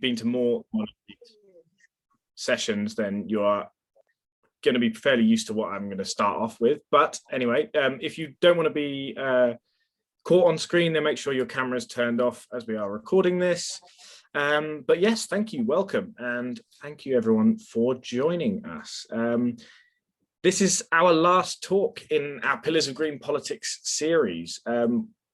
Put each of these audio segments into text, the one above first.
been to more sessions, then you are going to be fairly used to what I'm going to start off with. But anyway, if you don't want to be caught on screen, then make sure your camera's turned off as we are recording this. But yes, thank you, welcome, and thank you everyone for joining us. This is our last talk in our Pillars of Green Politics series.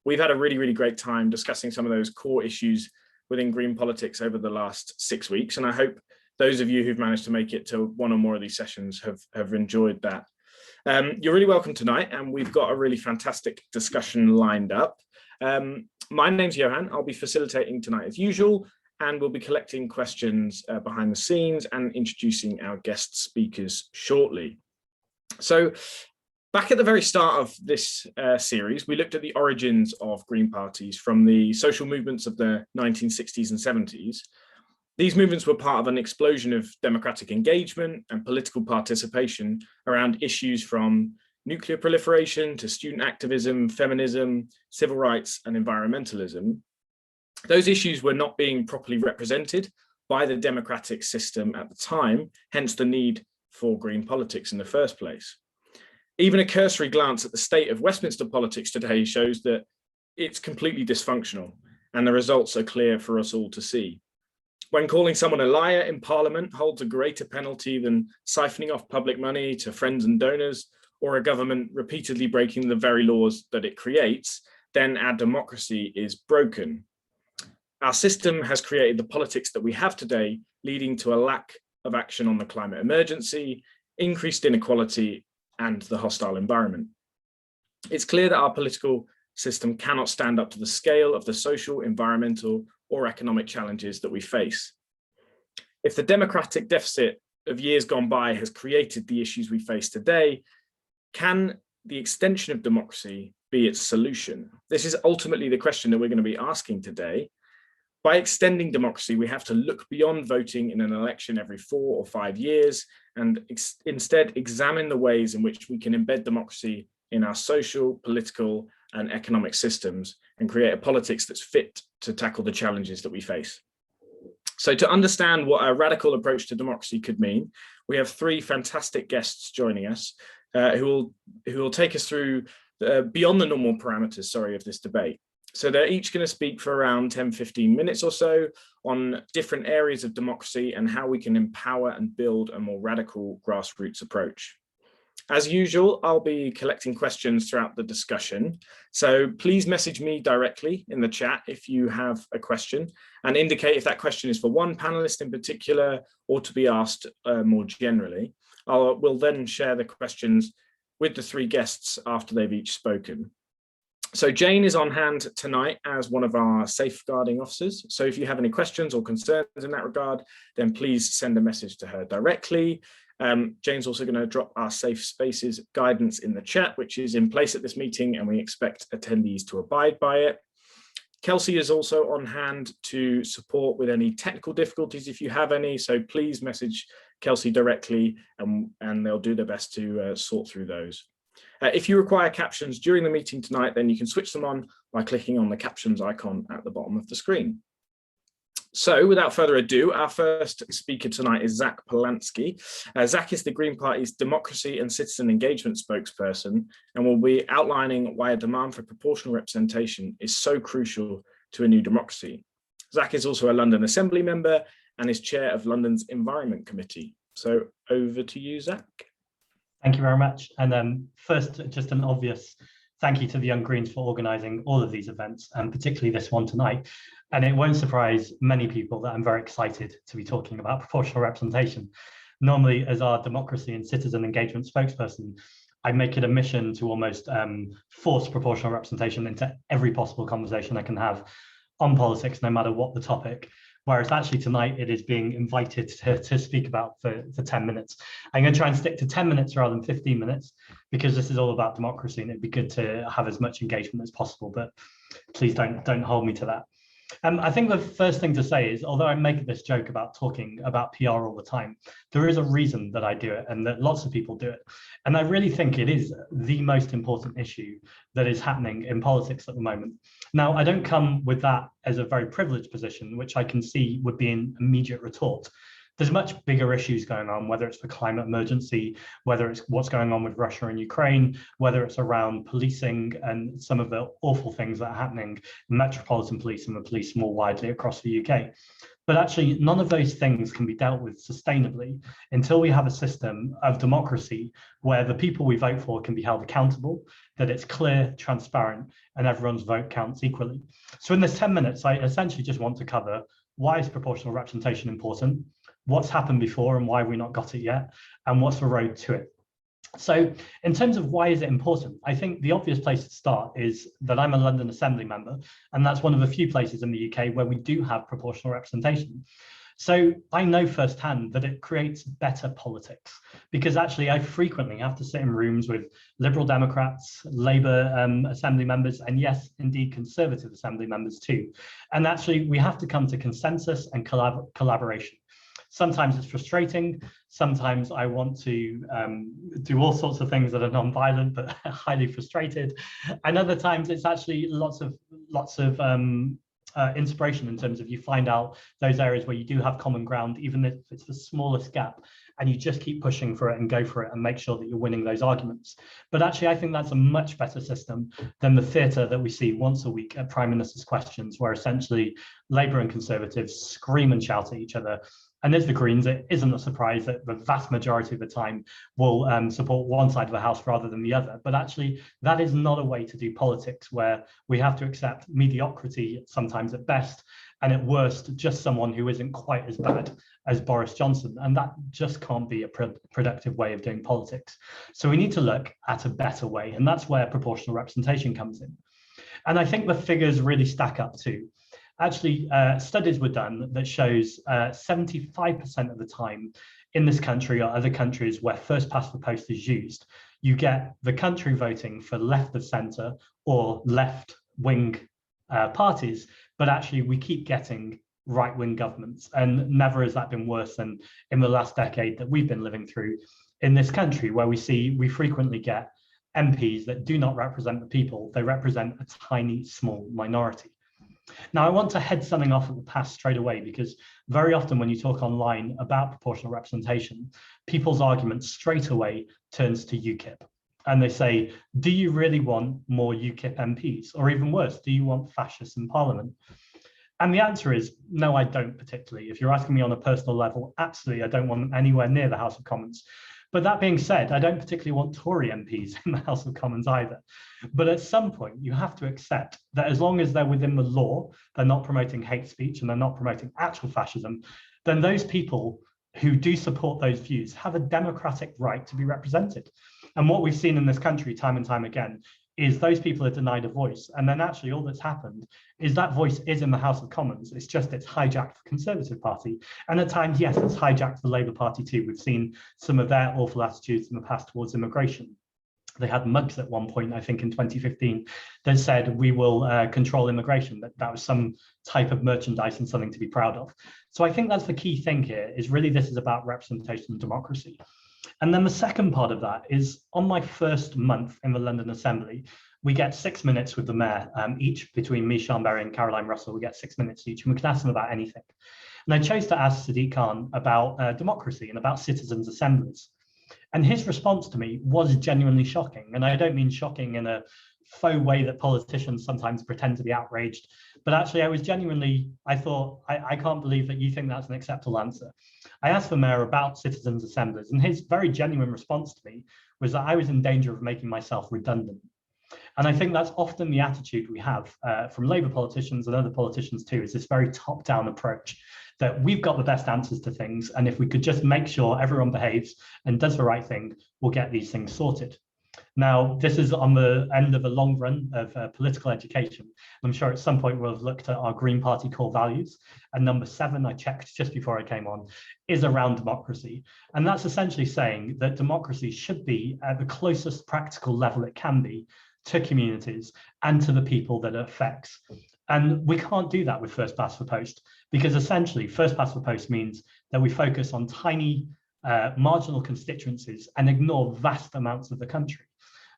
We've had a really great time discussing some of those core issues within green politics over the last 6 weeks, and I hope those of you who've managed to make it to one or more of these sessions have enjoyed that. You're really welcome tonight, and we've got a really fantastic discussion lined up. My name's Johan. I'll be facilitating tonight as usual, and we'll be collecting questions behind the scenes and introducing our guest speakers shortly. So back at the very start of this series, we looked at the origins of green parties from the social movements of the 1960s and 70s. These movements were part of an explosion of democratic engagement and political participation around issues from nuclear proliferation to student activism, feminism, civil rights, and environmentalism. Those issues were not being properly represented by the democratic system at the time, hence the need for green politics in the first place. Even a cursory glance at the state of Westminster politics today shows that it's completely dysfunctional, and the results are clear for us all to see. When calling someone a liar in Parliament holds a greater penalty than siphoning off public money to friends and donors, or a government repeatedly breaking the very laws that it creates, then our democracy is broken. Our system has created the politics that we have today, leading to a lack of action on the climate emergency, increased inequality, and the hostile environment. It's clear that our political system cannot stand up to the scale of the social, environmental, or economic challenges that we face. If the democratic deficit of years gone by has created the issues we face today, can the extension of democracy be its solution? This is ultimately the question that we're going to be asking today. By extending democracy, we have to look beyond voting in an election every 4 or 5 years and instead examine the ways in which we can embed democracy in our social, political, and economic systems and create a politics that's fit to tackle the challenges that we face. So to understand what a radical approach to democracy could mean, we have 3 fantastic guests joining us who will take us through beyond the normal parameters, of this debate. So they're each going to speak for around 10-15 minutes or so on different areas of democracy and how we can empower and build a more radical grassroots approach. As usual, I'll be collecting questions throughout the discussion. So please message me directly in the chat if you have a question and indicate if that question is for one panelist in particular or to be asked more generally. We'll then share the questions with the 3 guests after they've each spoken. So Jane is on hand tonight as one of our safeguarding officers. So if you have any questions or concerns in that regard, then please send a message to her directly. Jane's also going to drop our safe spaces guidance in the chat, which is in place at this meeting, and we expect attendees to abide by it. Kelsey is also on hand to support with any technical difficulties if you have any, so please message Kelsey directly and they'll do their best to sort through those. If you require captions during the meeting tonight, then you can switch them on by clicking on the captions icon at the bottom of the screen. So without further ado, our first speaker tonight is Zack Polanski. Zack is the Green Party's Democracy and Citizen Engagement spokesperson and will be outlining why a demand for proportional representation is so crucial to a new democracy. Zack is also a London Assembly member and is chair of London's Environment Committee. So over to you, Zack. Thank you very much. And first, just an obvious thank you to the Young Greens for organising all of these events, and particularly this one tonight. And it won't surprise many people that I'm very excited to be talking about proportional representation. Normally, as our democracy and citizen engagement spokesperson, I make it a mission to almost force proportional representation into every possible conversation I can have on politics, no matter what the topic. Whereas actually tonight it is being invited to speak about for 10 minutes. I'm going to try and stick to 10 minutes rather than 15 minutes because this is all about democracy and it'd be good to have as much engagement as possible, but please don't hold me to that. I think the first thing to say is, although I make this joke about talking about PR all the time, there is a reason that I do it and that lots of people do it. And I really think it is the most important issue that is happening in politics at the moment. Now, I don't come with that as a very privileged position, which I can see would be an immediate retort. There's much bigger issues going on, whether it's the climate emergency, whether it's what's going on with Russia and Ukraine, whether it's around policing and some of the awful things that are happening in metropolitan police and the police more widely across the UK. But actually, none of those things can be dealt with sustainably until we have a system of democracy where the people we vote for can be held accountable, that it's clear, transparent, and everyone's vote counts equally. So in this 10 minutes, I essentially just want to cover why is proportional representation important, what's happened before and why we not got it yet, and what's the road to it. So in terms of why is it important, I think the obvious place to start is that I'm a London Assembly member, and that's one of the few places in the UK where we do have proportional representation. So I know firsthand that it creates better politics, because actually I frequently have to sit in rooms with Liberal Democrats, Labour Assembly members, and yes, indeed, Conservative Assembly members too. And actually we have to come to consensus and collaboration. Sometimes it's frustrating. Sometimes I want to do all sorts of things that are non-violent but highly frustrated. And other times it's actually lots of inspiration in terms of you find out those areas where you do have common ground, even if it's the smallest gap, and you just keep pushing for it and go for it and make sure that you're winning those arguments. But actually, I think that's a much better system than the theatre that we see once a week at Prime Minister's Questions, where essentially Labour and Conservatives scream and shout at each other. And as the Greens, it isn't a surprise that the vast majority of the time will support one side of the House rather than the other. But actually, that is not a way to do politics, where we have to accept mediocrity sometimes at best, and at worst, just someone who isn't quite as bad as Boris Johnson. And that just can't be a productive way of doing politics. So we need to look at a better way. And that's where proportional representation comes in. And I think the figures really stack up too. Actually, studies were done that shows 75% of the time in this country or other countries where first past the post is used, you get the country voting for left of centre or left wing parties, but actually we keep getting right wing governments, and never has that been worse than in the last decade that we've been living through in this country, where we frequently get MPs that do not represent the people, they represent a tiny small minority. Now, I want to head something off at the pass straight away, because very often when you talk online about proportional representation, people's argument straight away turns to UKIP. And they say, do you really want more UKIP MPs? Or even worse, do you want fascists in Parliament? And the answer is, no, I don't particularly. If you're asking me on a personal level, absolutely, I don't want them anywhere near the House of Commons. But that being said, I don't particularly want Tory MPs in the House of Commons either. But at some point, you have to accept that as long as they're within the law, they're not promoting hate speech and they're not promoting actual fascism, then those people who do support those views have a democratic right to be represented. And what we've seen in this country time and time again is those people are denied a voice. And then actually all that's happened is that voice is in the House of Commons. It's just it's hijacked the Conservative Party. And at times, yes, it's hijacked the Labour Party too. We've seen some of their awful attitudes in the past towards immigration. They had mugs at one point, I think in 2015, that said, we will control immigration. That was some type of merchandise and something to be proud of. So I think that's the key thing here, is really this is about representation and democracy. And then the second part of that is, on my first month in the London Assembly, we get 6 minutes with the mayor, each between me, Sean Berry and Caroline Russell, we get 6 minutes each, and we can ask them about anything. And I chose to ask Sadiq Khan about democracy and about citizens' assemblies. And his response to me was genuinely shocking. And I don't mean shocking in a faux way that politicians sometimes pretend to be outraged, but actually I thought, I can't believe that you think that's an acceptable answer. I asked the mayor about citizens' assemblies, and his very genuine response to me was that I was in danger of making myself redundant. And I think that's often the attitude we have from Labour politicians and other politicians too, is this very top-down approach that we've got the best answers to things, and if we could just make sure everyone behaves and does the right thing, we'll get these things sorted. Now, this is on the end of a long run of political education. I'm sure at some point we'll have looked at our Green Party core values. And number 7, I checked just before I came on, is around democracy. And that's essentially saying that democracy should be at the closest practical level it can be to communities and to the people that it affects. And we can't do that with first past the post, because essentially first past the post means that we focus on tiny marginal constituencies and ignore vast amounts of the country.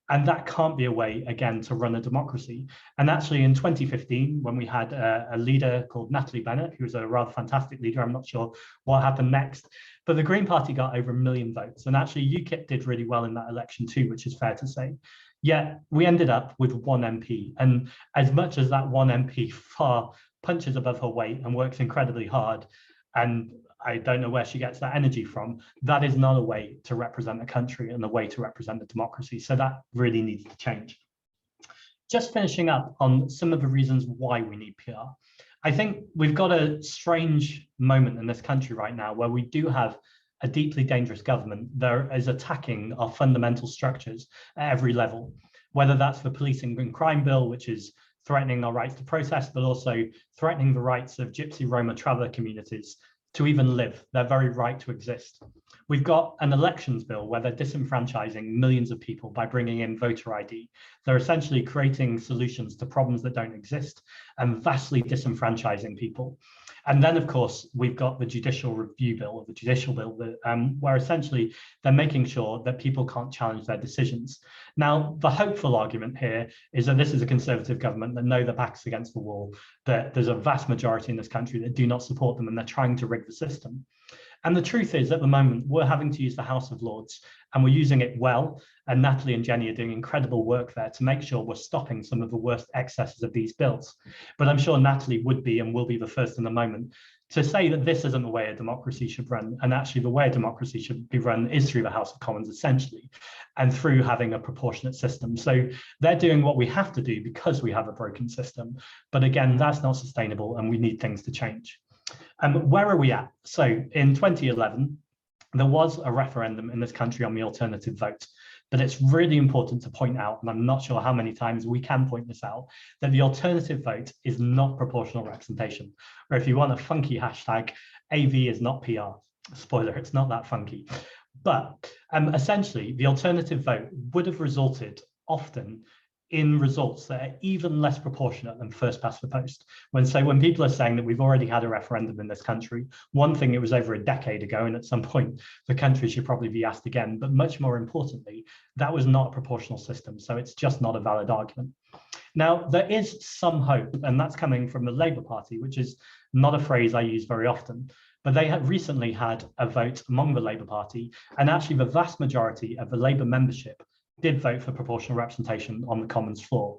And that can't be a way, again, to run a democracy. And actually in 2015, when we had a leader called Natalie Bennett, who was a rather fantastic leader, I'm not sure what happened next, but the Green Party got over 1 million votes. And actually UKIP did really well in that election too, which is fair to say. Yet we ended up with 1 MP. And as much as that 1 MP far punches above her weight and works incredibly hard, and I don't know where she gets that energy from, that is not a way to represent a country and a way to represent a democracy. So that really needs to change. Just finishing up on some of the reasons why we need PR. I think we've got a strange moment in this country right now where we do have a deeply dangerous government that is attacking our fundamental structures at every level, whether that's the policing and crime bill, which is threatening our rights to protest, but also threatening the rights of Gypsy, Roma, traveller communities to even live, their very right to exist. We've got an elections bill where they're disenfranchising millions of people by bringing in voter ID. They're essentially creating solutions to problems that don't exist and vastly disenfranchising people. And then, of course, we've got the judicial review bill, or the judicial bill, that, where essentially they're making sure that people can't challenge their decisions. Now, the hopeful argument here is that this is a conservative government that know their backs against the wall, that there's a vast majority in this country that do not support them and they're trying to rig the system. And the truth is, at the moment, we're having to use the House of Lords, and we're using it well. And Natalie and Jenny are doing incredible work there to make sure we're stopping some of the worst excesses of these bills. But I'm sure Natalie would be and will be the first in a moment to say that this isn't the way a democracy should run. And actually, the way a democracy should be run is through the House of Commons, essentially, and through having a proportionate system. So they're doing what we have to do because we have a broken system. But again, that's not sustainable, and we need things to change. Where are we at? So in 2011, there was a referendum in this country on the alternative vote, but it's really important to point out, and I'm not sure how many times we can point this out, that the alternative vote is not proportional representation. Or if you want a funky hashtag, AV is not PR. Spoiler, it's not that funky. But essentially, the alternative vote would have resulted often in results that are even less proportionate than first past the post. When people are saying that we've already had a referendum in this country, one thing, it was over a decade ago, and at some point the country should probably be asked again, but much more importantly, that was not a proportional system, so it's just not a valid argument. Now, there is some hope, and that's coming from the Labour Party, which is not a phrase I use very often, but they have recently had a vote among the Labour Party, and actually the vast majority of the Labour membership did vote for proportional representation on the Commons floor.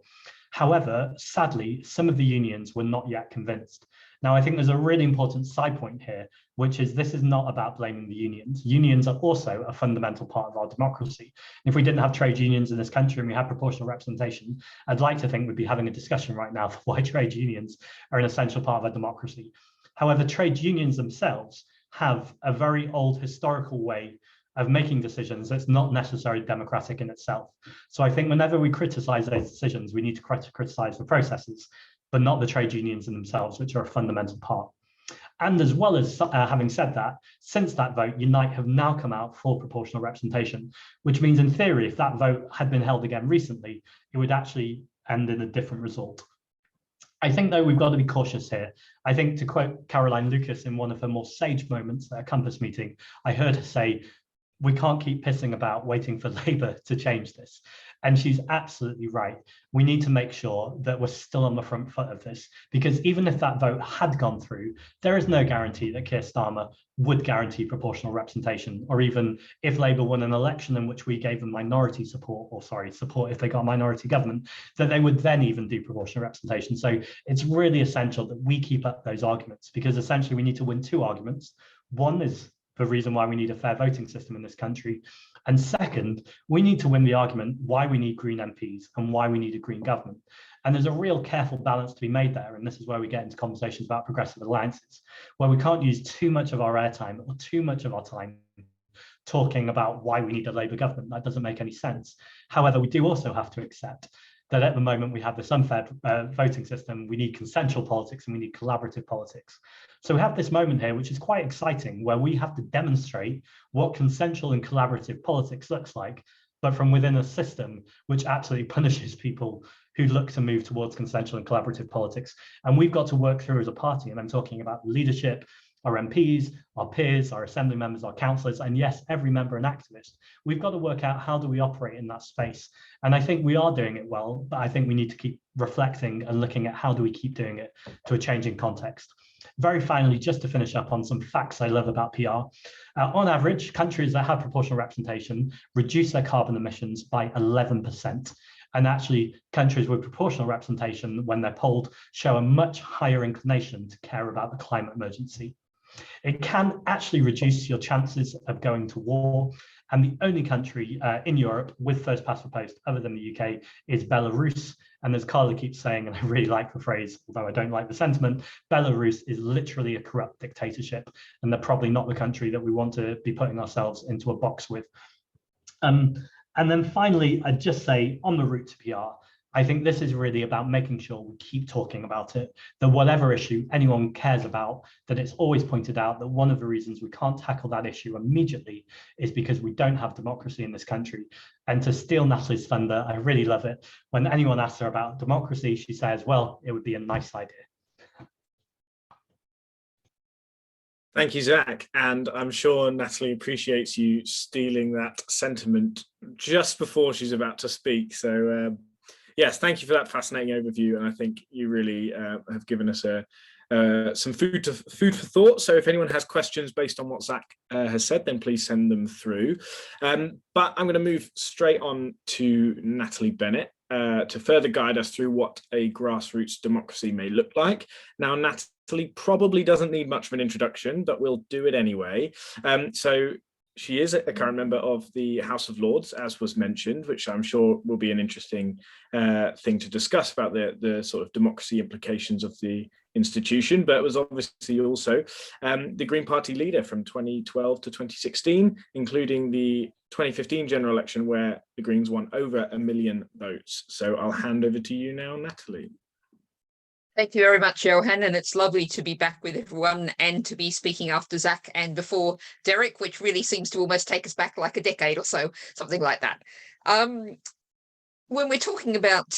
However, sadly, some of the unions were not yet convinced. Now, I think there's a really important side point here, which is this is not about blaming the unions. Unions are also a fundamental part of our democracy. If we didn't have trade unions in this country and we had proportional representation, I'd like to think we'd be having a discussion right now for why trade unions are an essential part of our democracy. However, trade unions themselves have a very old historical way of making decisions that's not necessarily democratic in itself. So I think whenever we criticize those decisions, we need to criticize the processes, but not the trade unions in themselves, which are a fundamental part. And as well as having said that, since that vote, Unite have now come out for proportional representation, which means in theory, if that vote had been held again recently, it would actually end in a different result. I think, though, we've got to be cautious here. I think, to quote Caroline Lucas in one of her more sage moments at a Compass meeting, I heard her say, we can't keep pissing about waiting for Labour to change this. And she's absolutely right. We need to make sure that we're still on the front foot of this, because even if that vote had gone through, there is no guarantee that Keir Starmer would guarantee proportional representation, or even if Labour won an election in which we gave them minority support, or support if they got a minority government, that they would then even do proportional representation. So it's really essential that we keep up those arguments, because essentially we need to win two arguments. One is the reason why we need a fair voting system in this country. And second, we need to win the argument why we need Green MPs and why we need a Green government. And there's a real careful balance to be made there. And this is where we get into conversations about progressive alliances, where we can't use too much of our airtime or too much of our time talking about why we need a Labour government. That doesn't make any sense. However, we do also have to accept that at the moment we have this unfair voting system, we need consensual politics and we need collaborative politics. So we have this moment here, which is quite exciting, where we have to demonstrate what consensual and collaborative politics looks like, but from within a system which actually punishes people who look to move towards consensual and collaborative politics. And we've got to work through as a party, and I'm talking about leadership, our MPs, our peers, our assembly members, our councillors, and yes, every member and activist. We've got to work out how do we operate in that space. And I think we are doing it well, but I think we need to keep reflecting and looking at how do we keep doing it to a changing context. Very finally, just to finish up on some facts I love about PR. On average, countries that have proportional representation reduce their carbon emissions by 11%. And actually, countries with proportional representation, when they're polled, show a much higher inclination to care about the climate emergency. It can actually reduce your chances of going to war. And the only country in Europe with first past the post other than the UK is Belarus. And as Carla keeps saying, and I really like the phrase, although I don't like the sentiment, Belarus is literally a corrupt dictatorship. And they're probably not the country that we want to be putting ourselves into a box with. And then finally, I'd just say on the route to PR, I think this is really about making sure we keep talking about it, that whatever issue anyone cares about, that it's always pointed out that one of the reasons we can't tackle that issue immediately is because we don't have democracy in this country. And to steal Natalie's thunder, I really love it. When anyone asks her about democracy, she says, well, it would be a nice idea. Thank you, Zach. And I'm sure Natalie appreciates you stealing that sentiment just before she's about to speak. So yes, thank you for that fascinating overview. And I think you really have given us some food for thought. So if anyone has questions based on what Zach has said, then please send them through. But I'm going to move straight on to Natalie Bennett to further guide us through what a grassroots democracy may look like. Now, Natalie probably doesn't need much of an introduction, but we'll do it anyway. So she is a current member of the House of Lords, as was mentioned, which I'm sure will be an interesting thing to discuss about the sort of democracy implications of the institution, but it was obviously also the Green Party leader from 2012 to 2016, including the 2015 general election where the Greens won over 1 million votes. So I'll hand over to you now, Natalie. Thank you very much, Johan, and it's lovely to be back with everyone and to be speaking after Zack and before Derrick, which really seems to almost take us back like a decade or so, something like that. When we're talking about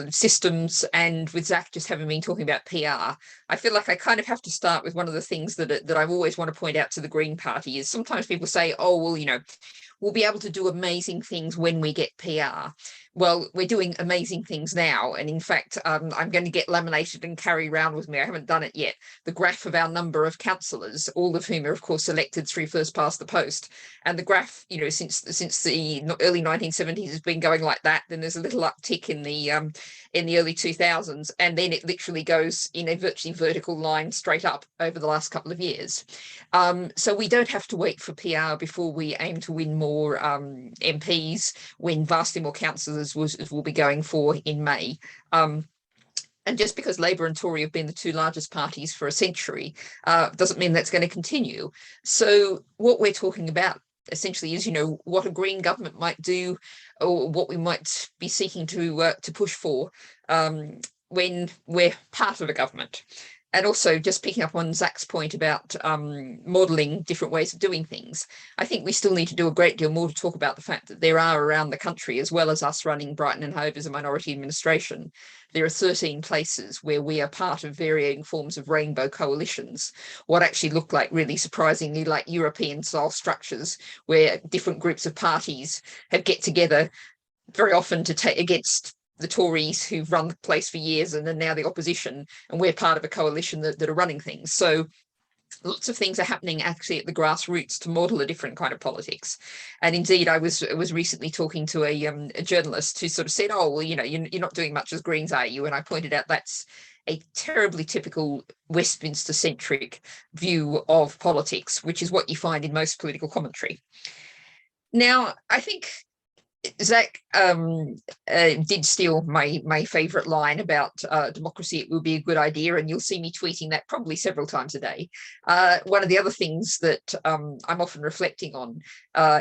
systems, and with Zack just having been talking about PR, I feel like I kind of have to start with one of the things that I always want to point out to the Green Party is sometimes people say, oh, well, you know, we'll be able to do amazing things when we get PR. Well, we're doing amazing things now. And in fact, I'm going to get laminated and carry around with me, I haven't done it yet, the graph of our number of councillors, all of whom are, of course, elected through first past the post. And the graph, you know, since the early 1970s has been going like that. Then there's a little uptick in the early 2000s. And then it literally goes in a virtually vertical line straight up over the last couple of years. So we don't have to wait for PR before we aim to win more MPs, win vastly more councillors as we'll be going for in May. And just because Labour and Tory have been the two largest parties for a century doesn't mean that's going to continue. So what we're talking about essentially is, you know, what a Green government might do, or what we might be seeking to push for when we're part of a government. And also, just picking up on Zack's point about modelling different ways of doing things, I think we still need to do a great deal more to talk about the fact that there are around the country, as well as us running Brighton and Hove as a minority administration, there are 13 places where we are part of varying forms of rainbow coalitions, what actually look like really surprisingly like European-style structures, where different groups of parties have get together very often to take against the Tories who've run the place for years and are now the opposition, and we're part of a coalition that are running things. So lots of things are happening actually at the grassroots to model a different kind of politics. And indeed, I was recently talking to a journalist who sort of said, oh, well, you know, you're not doing much as Greens, are you? And I pointed out that's a terribly typical Westminster-centric view of politics, which is what you find in most political commentary. Now, I think Zack did steal my favourite line about democracy. It will be a good idea, and you'll see me tweeting that probably several times a day. One of the other things that I'm often reflecting on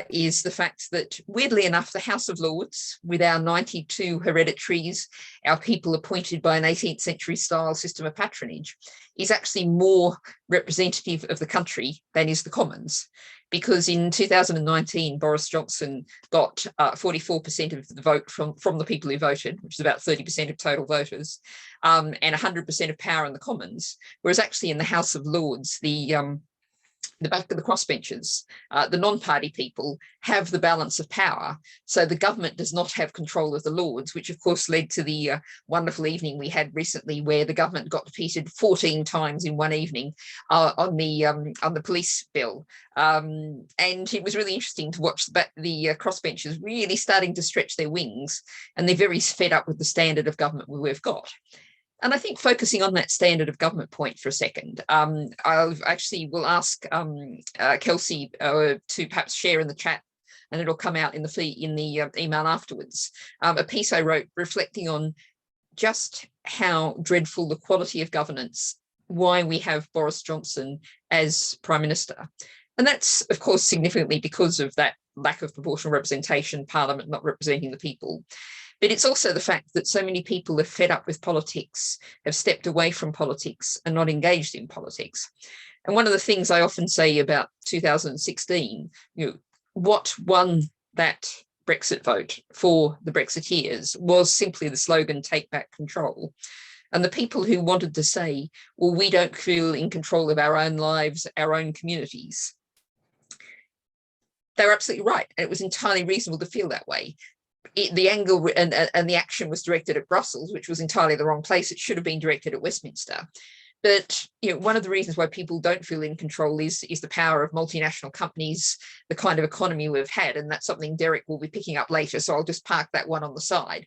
is the fact that, weirdly enough, the House of Lords, with our 92 hereditaries, our people appointed by an 18th century style system of patronage, is actually more representative of the country than is the Commons. Because in 2019, Boris Johnson got 45 44% of the vote from the people who voted, which is about 30% of total voters, and 100% of power in the Commons, whereas actually in the House of Lords, the back of the crossbenchers, the non-party people have the balance of power. So the government does not have control of the Lords, which of course led to the wonderful evening we had recently where the government got defeated 14 times in one evening on the police bill. And it was really interesting to watch the crossbenchers really starting to stretch their wings, and they're very fed up with the standard of government we've got. And I think focusing on that standard of government point for a second, I actually will ask Kelsey to perhaps share in the chat, and it'll come out in the email afterwards, a piece I wrote reflecting on just how dreadful the quality of governance, why we have Boris Johnson as Prime Minister. And that's, of course, significantly because of that lack of proportional representation, Parliament not representing the people. But it's also the fact that so many people are fed up with politics, have stepped away from politics and not engaged in politics. And one of the things I often say about 2016, what won that Brexit vote for the Brexiteers was simply the slogan, "Take back control." And the people who wanted to say, well, we don't feel in control of our own lives, our own communities, they were absolutely right. And it was entirely reasonable to feel that way. The angle and the action was directed at Brussels, which was entirely the wrong place. It should have been directed at Westminster. But one of the reasons why people don't feel in control is the power of multinational companies, the kind of economy we've had, and that's something Derrick will be picking up later. So I'll just park that one on the side.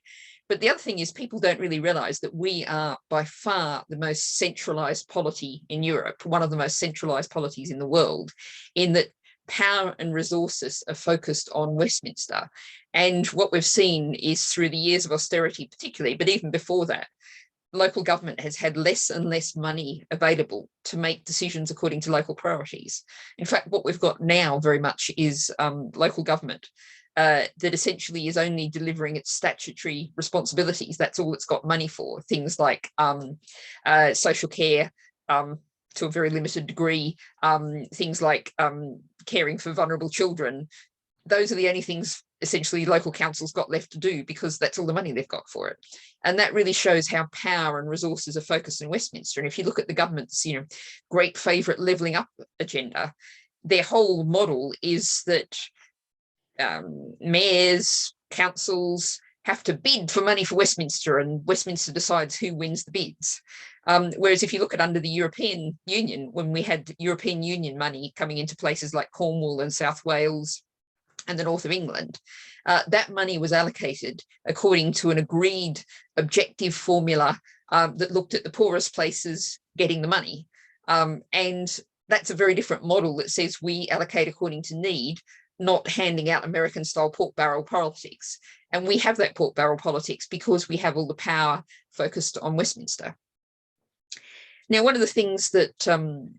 But the other thing is people don't really realise that we are by far the most centralised polity in Europe, one of the most centralised polities in the world, in that power and resources are focused on Westminster. And what we've seen is through the years of austerity particularly, but even before that, local government has had less and less money available to make decisions according to local priorities. In fact, what we've got now very much is local government that essentially is only delivering its statutory responsibilities. That's all it's got money for. Things like social care, to a very limited degree, things like caring for vulnerable children. Those are the only things essentially local councils got left to do because that's all the money they've got for it. And that really shows how power and resources are focused in Westminster. And if you look at the government's, great favourite levelling up agenda, their whole model is that mayors, councils have to bid for money for Westminster, and Westminster decides who wins the bids. Whereas if you look at under the European Union, when we had European Union money coming into places like Cornwall and South Wales and the north of England, that money was allocated according to an agreed objective formula that looked at the poorest places getting the money. And that's a very different model that says we allocate according to need, not handing out American-style pork barrel politics. And we have that pork barrel politics because we have all the power focused on Westminster. Now, one of the things that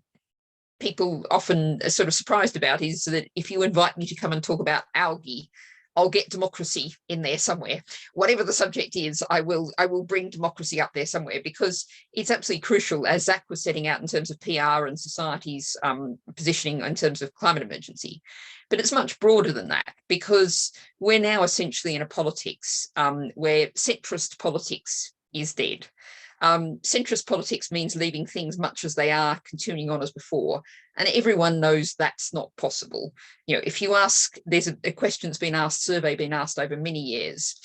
people often are sort of surprised about is that if you invite me to come and talk about algae, I'll get democracy in there somewhere. Whatever the subject is, I will bring democracy up there somewhere, because it's absolutely crucial, as Zack was setting out in terms of PR and society's positioning in terms of climate emergency. But it's much broader than that, because we're now essentially in a politics where centrist politics is dead. Centrist politics means leaving things much as they are, continuing on as before, and everyone knows that's not possible. If you ask, there's a question's been asked, survey been asked over many years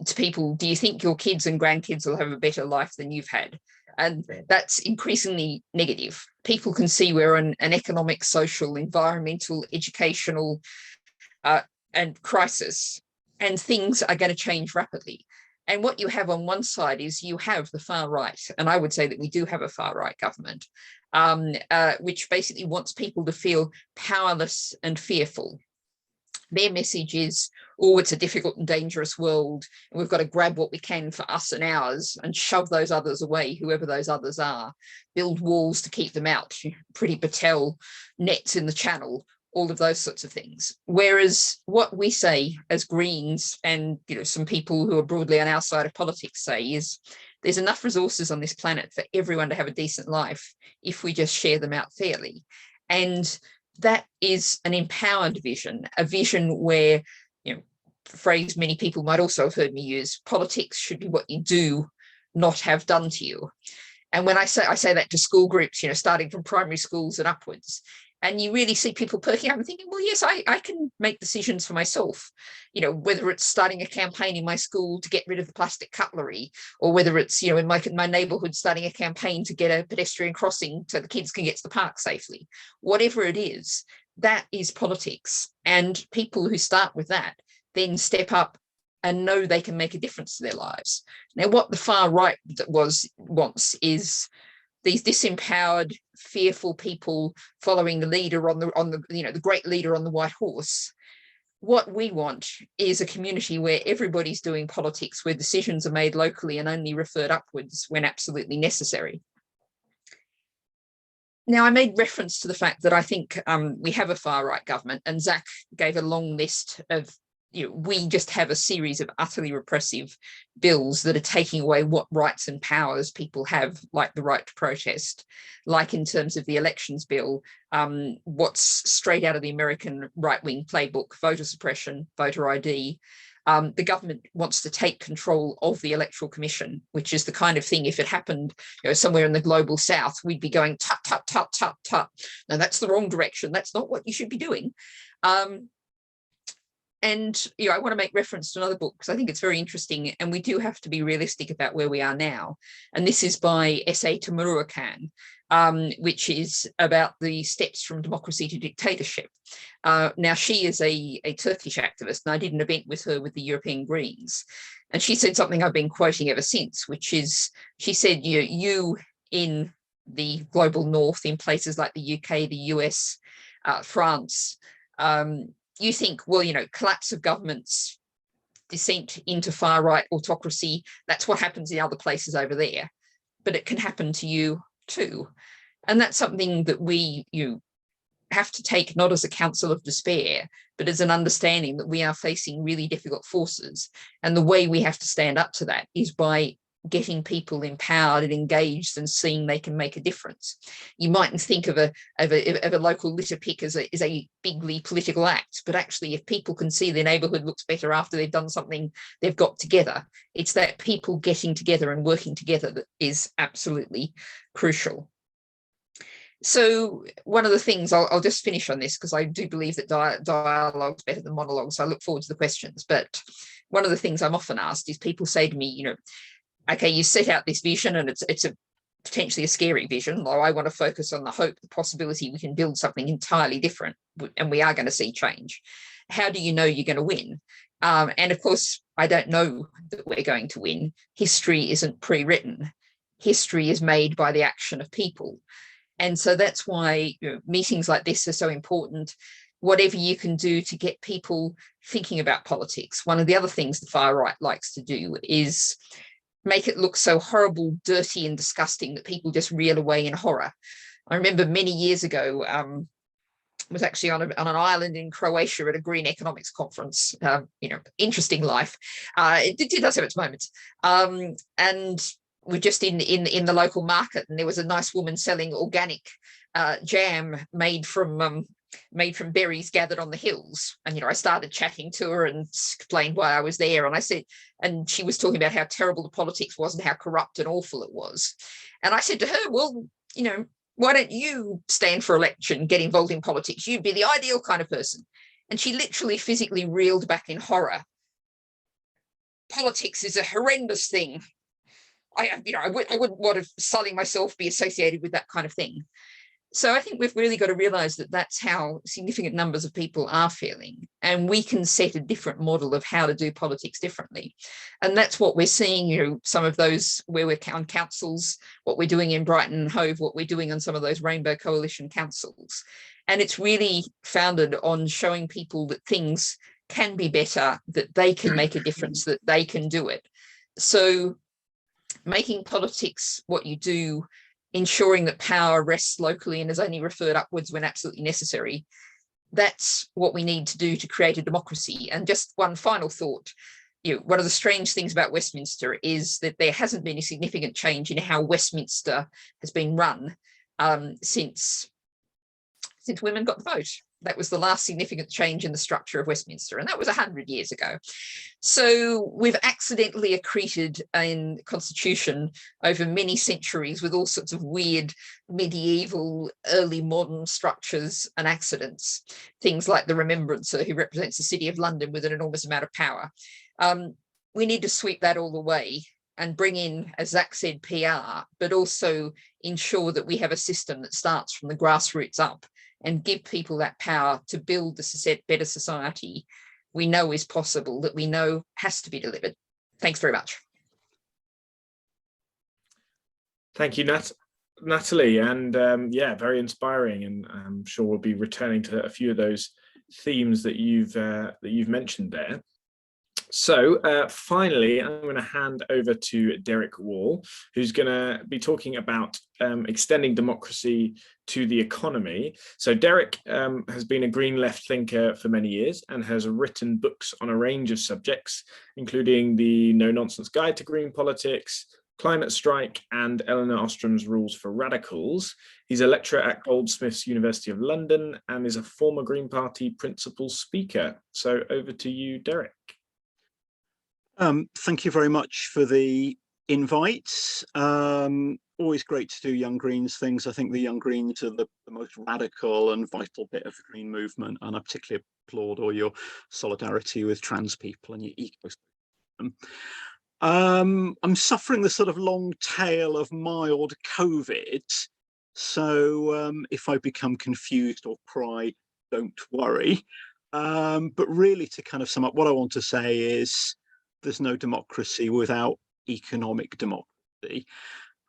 to people, do you think your kids and grandkids will have a better life than you've had? And that's increasingly negative. People can see we're in an economic, social, environmental, educational and crisis, and things are going to change rapidly. And what you have on one side is you have the far right, and I would say that we do have a far right government, which basically wants people to feel powerless and fearful. Their message is, oh, it's a difficult and dangerous world, and we've got to grab what we can for us and ours and shove those others away, whoever those others are, build walls to keep them out, Priti Patel, nets in the channel, all of those sorts of things. Whereas what we say as Greens, and some people who are broadly on our side of politics say, is there's enough resources on this planet for everyone to have a decent life if we just share them out fairly. And that is an empowered vision, a vision where phrase many people might also have heard me use, politics should be what you do, not have done to you. And when I say that to school groups, starting from primary schools and upwards, and you really see people perking up and thinking, well, yes, I can make decisions for myself, whether it's starting a campaign in my school to get rid of the plastic cutlery, or whether it's, in my neighborhood, starting a campaign to get a pedestrian crossing so the kids can get to the park safely. Whatever it is, that is politics. And people who start with that then step up and know they can make a difference to their lives. Now, what the far right wants is these disempowered, fearful people following the leader on the great leader on the white horse. What we want is a community where everybody's doing politics, where decisions are made locally and only referred upwards when absolutely necessary. Now, I made reference to the fact that I think we have a far right government, and Zack gave a long list of, we just have a series of utterly repressive bills that are taking away what rights and powers people have, like the right to protest, like in terms of the elections bill, what's straight out of the American right-wing playbook, voter suppression, voter ID. The government wants to take control of the Electoral Commission, which is the kind of thing, if it happened somewhere in the global south, we'd be going, tut, tut, tut, tut, tut. No, that's the wrong direction. That's not what you should be doing. And I want to make reference to another book because I think it's very interesting, and we do have to be realistic about where we are now. And this is by S.A. Tamuruakan, which is about the steps from democracy to dictatorship. Now, she is a Turkish activist, and I did an event with her with the European Greens. And she said something I've been quoting ever since, which is, she said, you in the global north, in places like the UK, the US, France, you think, well, collapse of governments, descent into far-right autocracy, that's what happens in other places over there. But it can happen to you too. And that's something that we have to take not as a counsel of despair, but as an understanding that we are facing really difficult forces. And the way we have to stand up to that is by getting people empowered and engaged and seeing they can make a difference. You mightn't think of a local litter pick as a bigly political act, but actually if people can see their neighbourhood looks better after they've done something they've got together, it's that people getting together and working together that is absolutely crucial. So one of the things, I'll just finish on this because I do believe that dialogue's better than monologues, so I look forward to the questions. But one of the things I'm often asked is people say to me, okay, you set out this vision and it's a potentially a scary vision, though I want to focus on the hope, the possibility we can build something entirely different and we are going to see change. How do you know you're going to win? And of course, I don't know that we're going to win. History isn't pre-written. History is made by the action of people. And so that's why meetings like this are so important. Whatever you can do to get people thinking about politics. One of the other things the far right likes to do is make it look so horrible, dirty and disgusting that people just reel away in horror. I remember many years ago, was actually on an island in Croatia at a green economics conference, interesting life. It does have its moments. And we're just in the local market, and there was a nice woman selling organic jam made from berries gathered on the hills. And, I started chatting to her and explained why I was there. And I said, and she was talking about how terrible the politics was and how corrupt and awful it was. And I said to her, well, why don't you stand for election, get involved in politics? You'd be the ideal kind of person. And she literally physically reeled back in horror. Politics is a horrendous thing. I wouldn't want to sully myself, be associated with that kind of thing. So I think we've really got to realize that that's how significant numbers of people are feeling. And we can set a different model of how to do politics differently. And that's what we're seeing, some of those where we're on councils, what we're doing in Brighton and Hove, what we're doing on some of those Rainbow Coalition councils. And it's really founded on showing people that things can be better, that they can make a difference, that they can do it. So making politics what you do, ensuring that power rests locally and is only referred upwards when absolutely necessary. That's what we need to do to create a democracy. And just one final thought, one of the strange things about Westminster is that there hasn't been a significant change in how Westminster has been run since since women got the vote. That was the last significant change in the structure of Westminster, and that was 100 years ago. So we've accidentally accreted a constitution over many centuries with all sorts of weird medieval, early modern structures and accidents. Things like the Remembrancer, who represents the City of London with an enormous amount of power. We need to sweep that all away and bring in, as Zack said, PR, but also ensure that we have a system that starts from the grassroots up and give people that power to build the better society we know is possible, that we know has to be delivered. Thanks very much. Thank you, Natalie. And yeah, very inspiring. And I'm sure we'll be returning to a few of those themes that you've mentioned there. So finally, I'm going to hand over to Derrick Wall, who's going to be talking about extending democracy to the economy. So Derrick has been a Green left thinker for many years and has written books on a range of subjects, including the No Nonsense Guide to Green Politics, Climate Strike, and Eleanor Ostrom's Rules for Radicals. He's a lecturer at Goldsmiths University of London and is a former Green Party principal speaker. So over to you, Derrick. Thank you very much for the invite. Always great to do Young Greens things. I think the Young Greens are the most radical and vital bit of the Green movement, and I particularly applaud all your solidarity with trans people and your ecosystem. I'm suffering the sort of long tail of mild COVID, so if I become confused or cry, don't worry. But really, to kind of sum up, what I want to say is there's no democracy without economic democracy.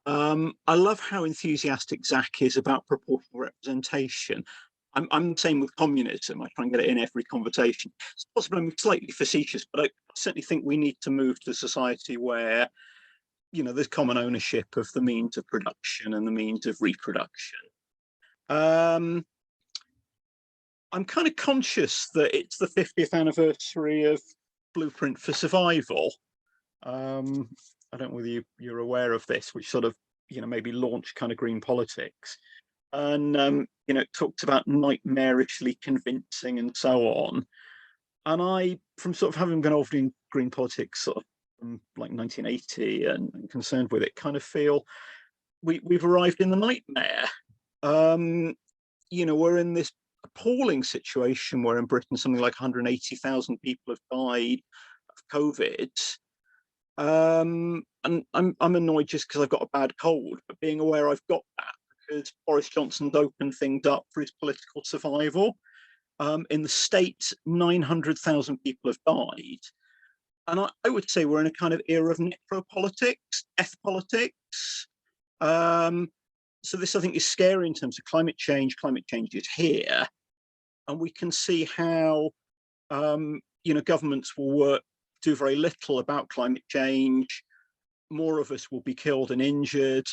I love how enthusiastic Zack is about proportional representation. I'm the same with communism. I try and get it in every conversation. It's possible I'm slightly facetious, but I certainly think we need to move to a society where, you know, there's common ownership of the means of production and the means of reproduction. I'm kind of conscious that it's the 50th anniversary of Blueprint for Survival. I don't know whether you're aware of this, which sort of, you know, maybe launched kind of green politics. And, you know, it talked about nightmarishly convincing and so on. And I, from sort of having been involved in green politics sort of from like 1980 and concerned with it, kind of feel we've arrived in the nightmare. You know, we're in this appalling situation where in Britain something like 180,000 people have died of COVID. And I'm annoyed just because I've got a bad cold, but being aware I've got that because Boris Johnson's opened things up for his political survival. In the States, 900,000 people have died. And I would say we're in a kind of era of necropolitics, death politics. So this, I think, is scary in terms of climate change. Climate change is here. And we can see how, you know, governments will do very little about climate change. More of us will be killed and injured.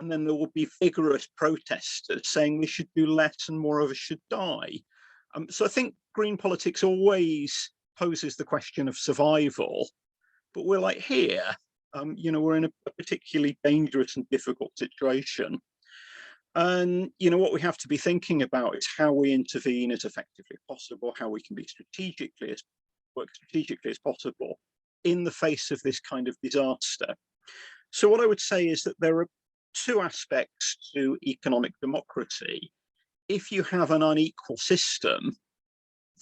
And then there will be vigorous protesters saying we should do less and more of us should die. So I think green politics always poses the question of survival. But we're like here, you know, we're in a particularly dangerous and difficult situation. And, you know, what we have to be thinking about is how we intervene as effectively as possible, how we can be work strategically as possible in the face of this kind of disaster. So what I would say is that there are two aspects to economic democracy. If you have an unequal system,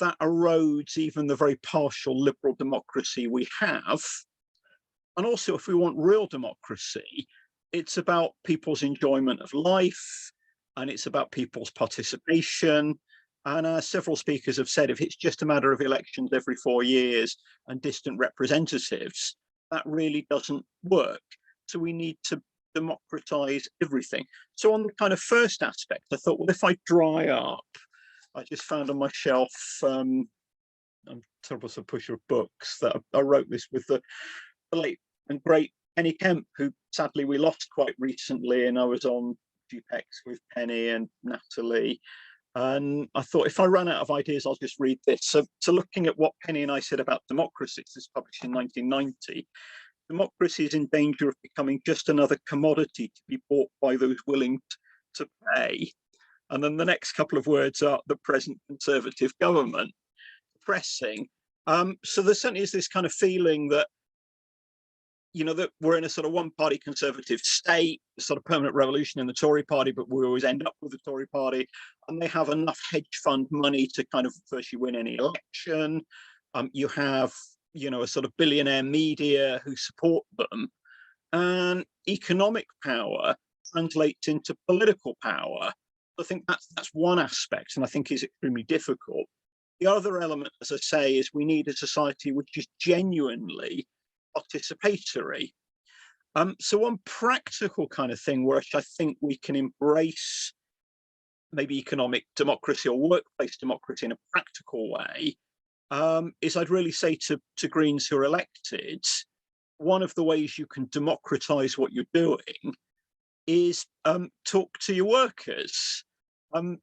that erodes even the very partial liberal democracy we have. And also, if we want real democracy, it's about people's enjoyment of life, and it's about people's participation. And several speakers have said, if it's just a matter of elections every 4 years and distant representatives, that really doesn't work. So we need to democratize everything. So on the kind of first aspect, I thought, well, if I dry up, I just found on my shelf, I'm terrible as a pusher of books, that I wrote this with the late and great Penny Kemp, who sadly we lost quite recently, and I was on GPEX with Penny and Natalie. And I thought, if I run out of ideas, I'll just read this. So looking at what Penny and I said about democracy, this was published in 1990, democracy is in danger of becoming just another commodity to be bought by those willing to pay. And then the next couple of words are the present Conservative government. Depressing. So there certainly is this kind of feeling that, that we're in a sort of one-party Conservative state, a sort of permanent revolution in the Tory party, but we always end up with the Tory party, and they have enough hedge fund money to kind of virtually win any election. You have, a sort of billionaire media who support them, and economic power translates into political power. I think that's one aspect, and I think is extremely difficult. The other element, as I say, is we need a society which is genuinely participatory. So one practical kind of thing which I think we can embrace maybe economic democracy or workplace democracy in a practical way is I'd really say to Greens who are elected, one of the ways you can democratize what you're doing is talk to your workers.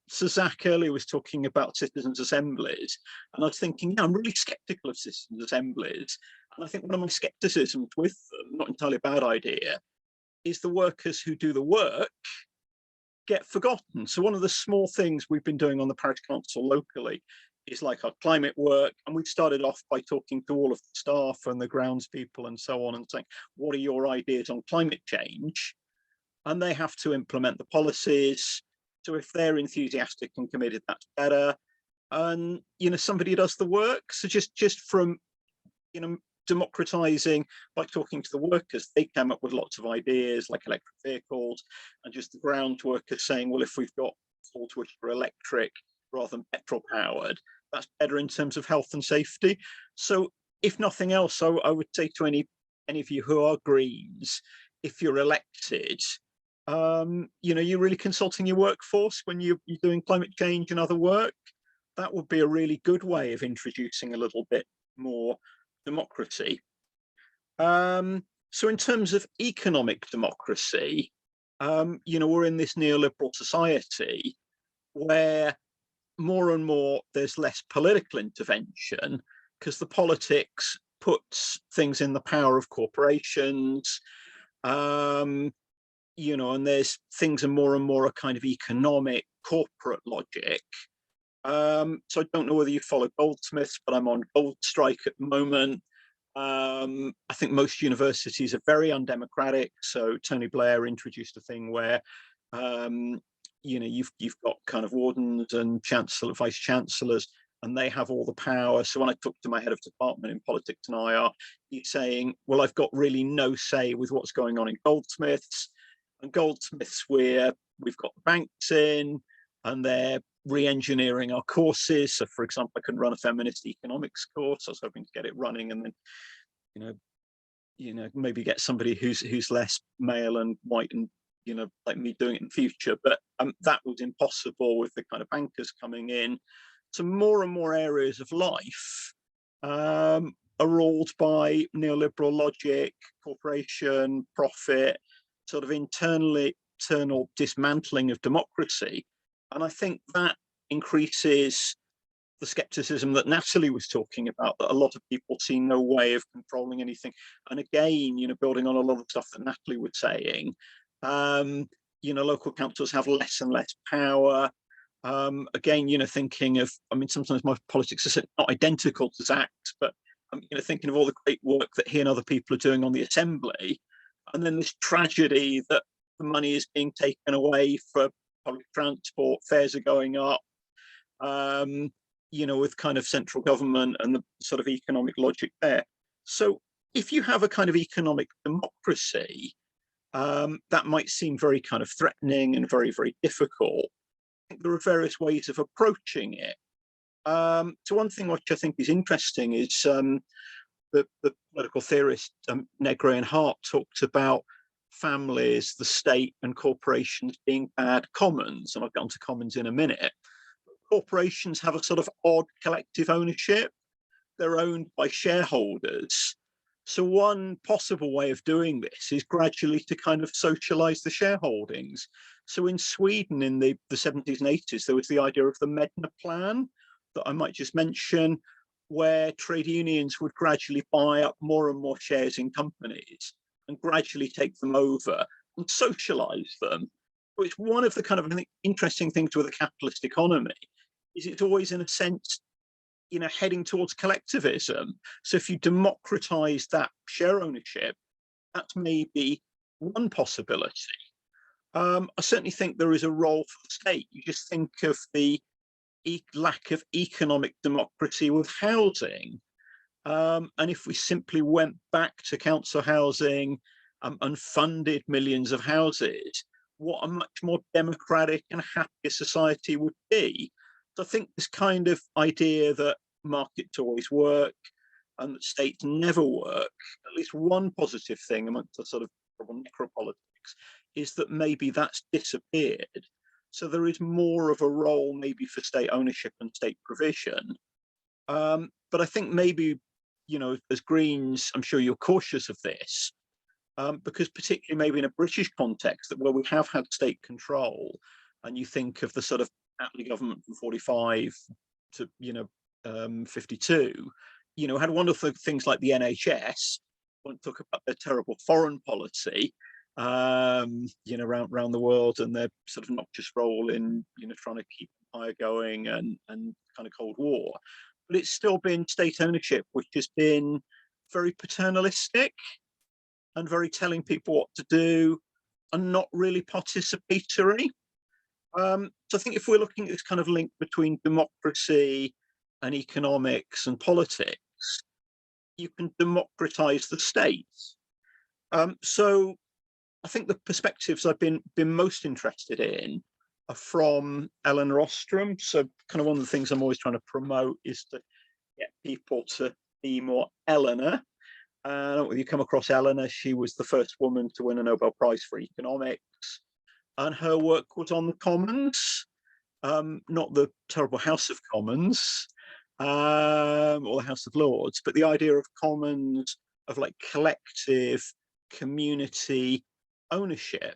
So Zack earlier was talking about citizens' assemblies, and I was thinking, I'm really skeptical of citizens' assemblies. And I think one of my skepticisms with them, not entirely a bad idea, is the workers who do the work get forgotten. So one of the small things we've been doing on the Parish Council locally is like our climate work. And we started off by talking to all of the staff and the grounds people and so on and saying, what are your ideas on climate change? And they have to implement the policies. So if they're enthusiastic and committed, that's better. And, somebody does the work. So just from, democratizing by talking to the workers, they came up with lots of ideas like electric vehicles, and just the ground workers saying, well, if we've got tools which are electric rather than petrol powered, that's better in terms of health and safety. So if nothing else, I would say to any of you who are Greens, if you're elected, you're really consulting your workforce when you're doing climate change and other work. That would be a really good way of introducing a little bit more democracy. So in terms of economic democracy, we're in this neoliberal society where more and more there's less political intervention because the politics puts things in the power of corporations. And there's things are more and more a kind of economic corporate logic. So I don't know whether you follow Goldsmiths, but I'm on Gold Strike at the moment. I think most universities are very undemocratic. So Tony Blair introduced a thing where, you've got kind of wardens and vice chancellors, and they have all the power. So when I talk to my head of department in politics and IR, he's saying, well, I've got really no say with what's going on in Goldsmiths. And Goldsmiths, where we've got the banks in, and they're re-engineering our courses. So, for example, I couldn't run a feminist economics course. I was hoping to get it running, and then, maybe get somebody who's less male and white and like me doing it in the future. But that was impossible with the kind of bankers coming in. So more and more areas of life are ruled by neoliberal logic, corporation, profit, sort of internal dismantling of democracy. And I think that increases the skepticism that Natalie was talking about, that a lot of people see no way of controlling anything. And again, building on a lot of stuff that Natalie was saying, local councils have less and less power. Again, thinking of, sometimes my politics are not identical to Zack's, but thinking of all the great work that he and other people are doing on the assembly. And then this tragedy that the money is being taken away for public transport, fares are going up, with kind of central government and the sort of economic logic there. So if you have a kind of economic democracy, that might seem very kind of threatening and very, very difficult. I think there are various ways of approaching it. So one thing which I think is interesting is the political theorist Negre and Hart talked about families, the state and corporations being bad commons, and I'll get onto commons in a minute. Corporations have a sort of odd collective ownership. They're owned by shareholders. So one possible way of doing this is gradually to kind of socialize the shareholdings. So in Sweden in the 70s and 80s, there was the idea of the Medna plan that I might just mention, where trade unions would gradually buy up more and more shares in companies and gradually take them over and socialize them. It's one of the kind of, I think, interesting things with a capitalist economy is it's always, in a sense, heading towards collectivism. So if you democratize that share ownership, that's maybe one possibility. I certainly think there is a role for the state. You just think of the lack of economic democracy with housing. And if we simply went back to council housing and funded millions of houses, what a much more democratic and happier society would be. So I think this kind of idea that markets always work and that states never work, at least one positive thing amongst the sort of necropolitics, is that maybe that's disappeared. So there is more of a role maybe for state ownership and state provision. But I think maybe, as Greens, I'm sure you're cautious of this, because particularly maybe in a British context, that where we have had state control, and you think of the sort of Attlee government from 45 to 52, had wonderful things like the NHS. One talk about their terrible foreign policy, around the world, and their sort of noxious role in trying to keep empire going and kind of Cold War. But it's still been state ownership, which has been very paternalistic and very telling people what to do and not really participatory. So I think if we're looking at this kind of link between democracy and economics and politics, you can democratize the state. So I think the perspectives I've been most interested in are from Eleanor Ostrom. So kind of one of the things I'm always trying to promote is to get people to be more Eleanor. I don't know whether you come across Eleanor. She was the first woman to win a Nobel Prize for economics, and her work was on the Commons, not the terrible House of Commons or the House of Lords, but the idea of commons, of like collective community ownership.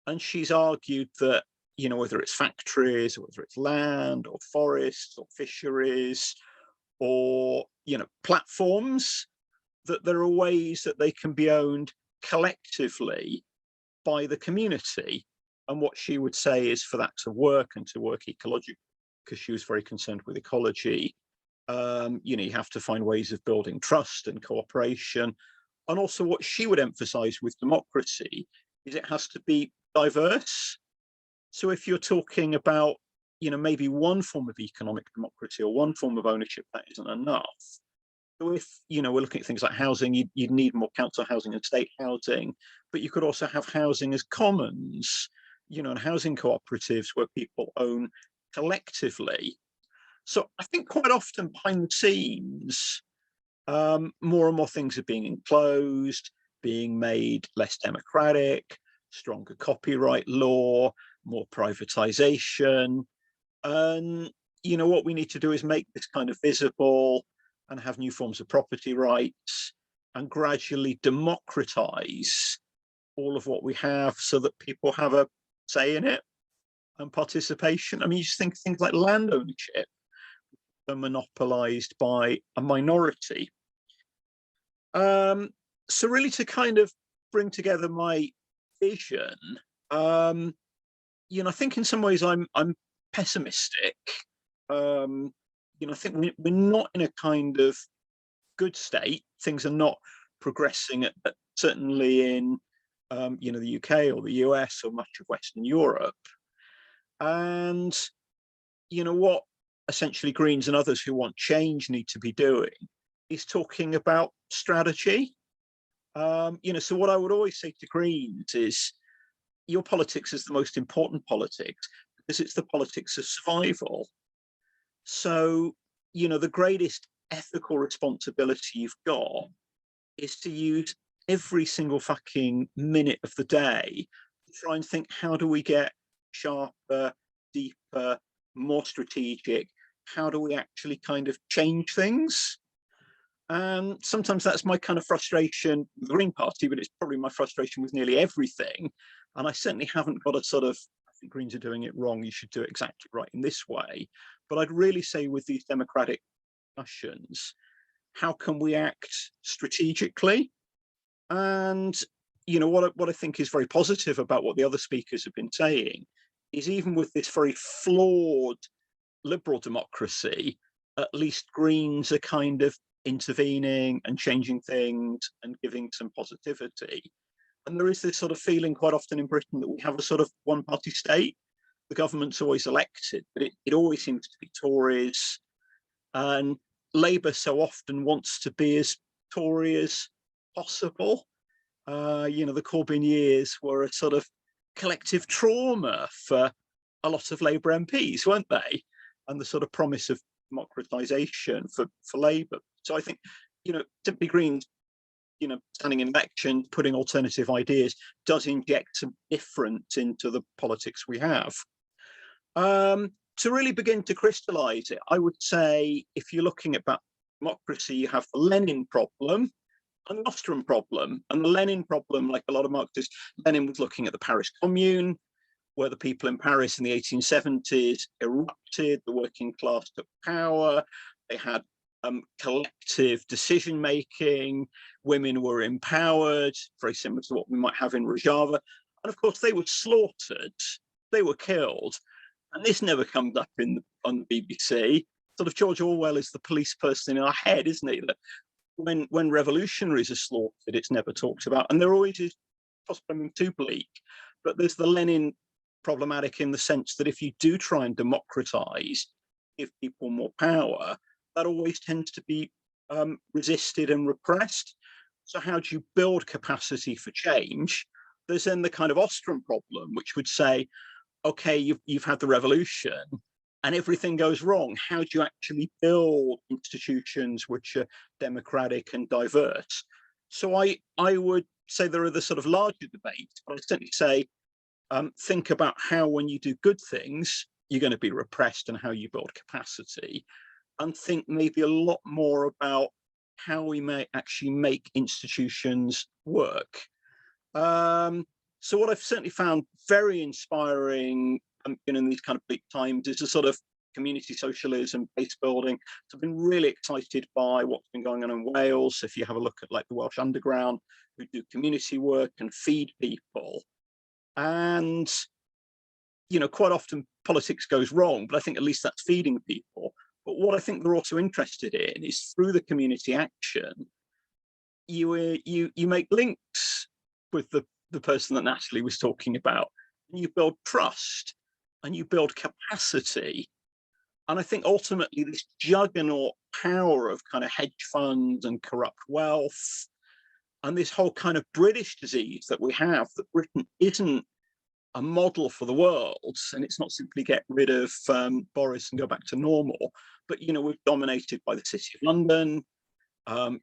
And she's argued that, whether it's factories, or whether it's land or forests or fisheries or, platforms, that there are ways that they can be owned collectively by the community. And what she would say is, for that to work and to work ecologically, because she was very concerned with ecology, you have to find ways of building trust and cooperation. And also what she would emphasize with democracy is it has to be diverse. So if you're talking about, maybe one form of economic democracy or one form of ownership, that isn't enough. So if, we're looking at things like housing, you'd need more council housing and state housing, but you could also have housing as commons, and housing cooperatives where people own collectively. So I think quite often behind the scenes, more and more things are being enclosed, being made less democratic, stronger copyright law, more privatization. And, what we need to do is make this kind of visible and have new forms of property rights and gradually democratize all of what we have so that people have a say in it and participation. I mean, you just think things like land ownership are monopolized by a minority. So really to kind of bring together my vision, I think in some ways I'm pessimistic. I think we're not in a kind of good state. Things are not progressing, certainly in the UK or the US or much of Western Europe. And what essentially Greens and others who want change need to be doing is talking about strategy. So what I would always say to Greens is, your politics is the most important politics because it's the politics of survival. So, the greatest ethical responsibility you've got is to use every single fucking minute of the day to try and think, how do we get sharper, deeper, more strategic? How do we actually kind of change things? And sometimes that's my kind of frustration with the Green Party, but it's probably my frustration with nearly everything. And I certainly haven't got a sort of, I think Greens are doing it wrong, you should do it exactly right in this way. But I'd really say with these democratic discussions, how can we act strategically? And, you know, what I think is very positive about what the other speakers have been saying is, even with this very flawed liberal democracy, at least Greens are kind of intervening and changing things and giving some positivity. And there is this sort of feeling quite often in Britain that we have a sort of one-party state. The government's always elected, but it always seems to be Tories. And Labour so often wants to be as Tory as possible. You know, the Corbyn years were a sort of collective trauma for a lot of Labour MPs, weren't they? And the sort of promise of democratisation for Labour. So I think, you know, Simply Greens, you know, standing in elections, putting alternative ideas does inject some difference into the politics we have. To really begin to crystallise it, I would say, if you're looking at democracy, you have the Lenin problem and the Austrian problem. And the Lenin problem, like a lot of Marxists, Lenin was looking at the Paris Commune, where the people in Paris in the 1870s erupted, the working class took power, they had collective decision-making, women were empowered, very similar to what we might have in Rojava. And of course, they were slaughtered, they were killed. And this never comes up on the BBC. Sort of George Orwell is the police person in our head, isn't he? That when revolutionaries are slaughtered, it's never talked about. And there always is, possibly too bleak, but there's the Lenin problematic in the sense that if you do try and democratize, give people more power, that always tends to be resisted and repressed. So how do you build capacity for change? There's then the kind of Austrian problem, which would say, okay, you've had the revolution and everything goes wrong. How do you actually build institutions which are democratic and diverse? So I would say there are the sort of larger debates, but I'd certainly say, think about how, when you do good things, you're going to be repressed and how you build capacity, and think maybe a lot more about how we may actually make institutions work. So what I've certainly found very inspiring in these kind of bleak times is a sort of community socialism, base building. So I've been really excited by what's been going on in Wales. If you have a look at like the Welsh Underground, who do community work and feed people. And, you know, quite often politics goes wrong, but I think at least that's feeding people. But what I think they're also interested in is, through the community action, you make links with the person that Natalie was talking about, and you build trust and you build capacity. And I think ultimately this juggernaut power of kind of hedge funds and corrupt wealth, and this whole kind of British disease that we have, that Britain isn't a model for the world, and it's not simply get rid of Boris and go back to normal, but, you know, we're dominated by the City of London.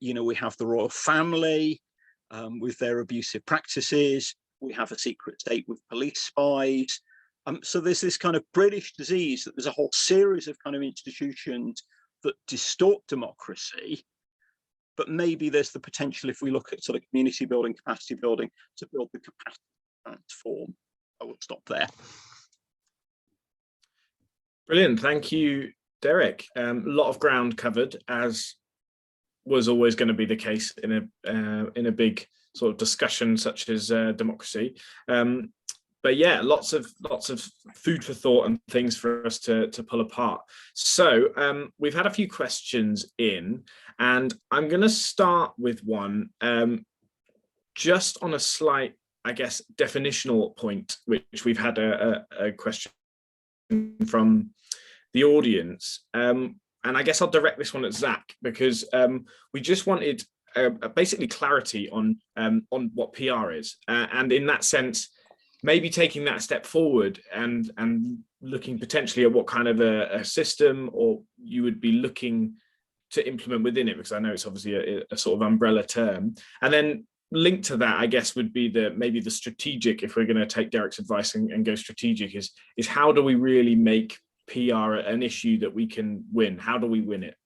You know, we have the royal family with their abusive practices. We have a secret state with police spies. So there's this kind of British disease that there's a whole series of kind of institutions that distort democracy. But maybe there's the potential, if we look at sort of community building, capacity building, to build the capacity to transform. I will stop there. Brilliant. Thank you, Derrick. A lot of ground covered, as was always going to be the case in a big sort of discussion such as democracy. But yeah, lots of food for thought and things for us to pull apart. So we've had a few questions in, and I'm going to start with one just on a slight, I guess, definitional point, which we've had a question from the audience. And I guess I'll direct this one at Zack, because we just wanted basically clarity on what PR is. And in that sense, maybe taking that step forward and looking potentially at what kind of a system or you would be looking to implement within it, because I know it's obviously a sort of umbrella term. And then linked to that, I guess, would be maybe the strategic, if we're going to take Derrick's advice and go strategic, is how do we really make PR an issue that we can win? How do we win it?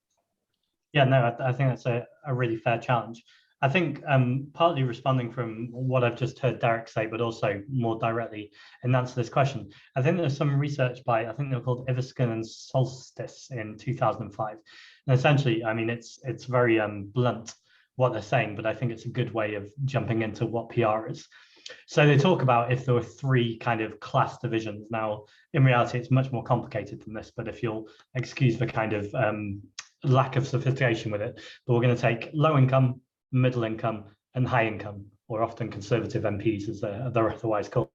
Yeah, no, I think that's a really fair challenge. I think partly responding from what I've just heard Derrick say, but also more directly in answer to this question, I think there's some research by, I think they're called Iverskin and Solstice in 2005. And essentially, I mean, it's very blunt, what they're saying, but I think it's a good way of jumping into what PR is. So they talk about if there were three kind of class divisions. Now, in reality, it's much more complicated than this, but if you'll excuse the kind of lack of sophistication with it, but we're going to take low income, middle income, and high income, or often conservative MPs as they're otherwise called.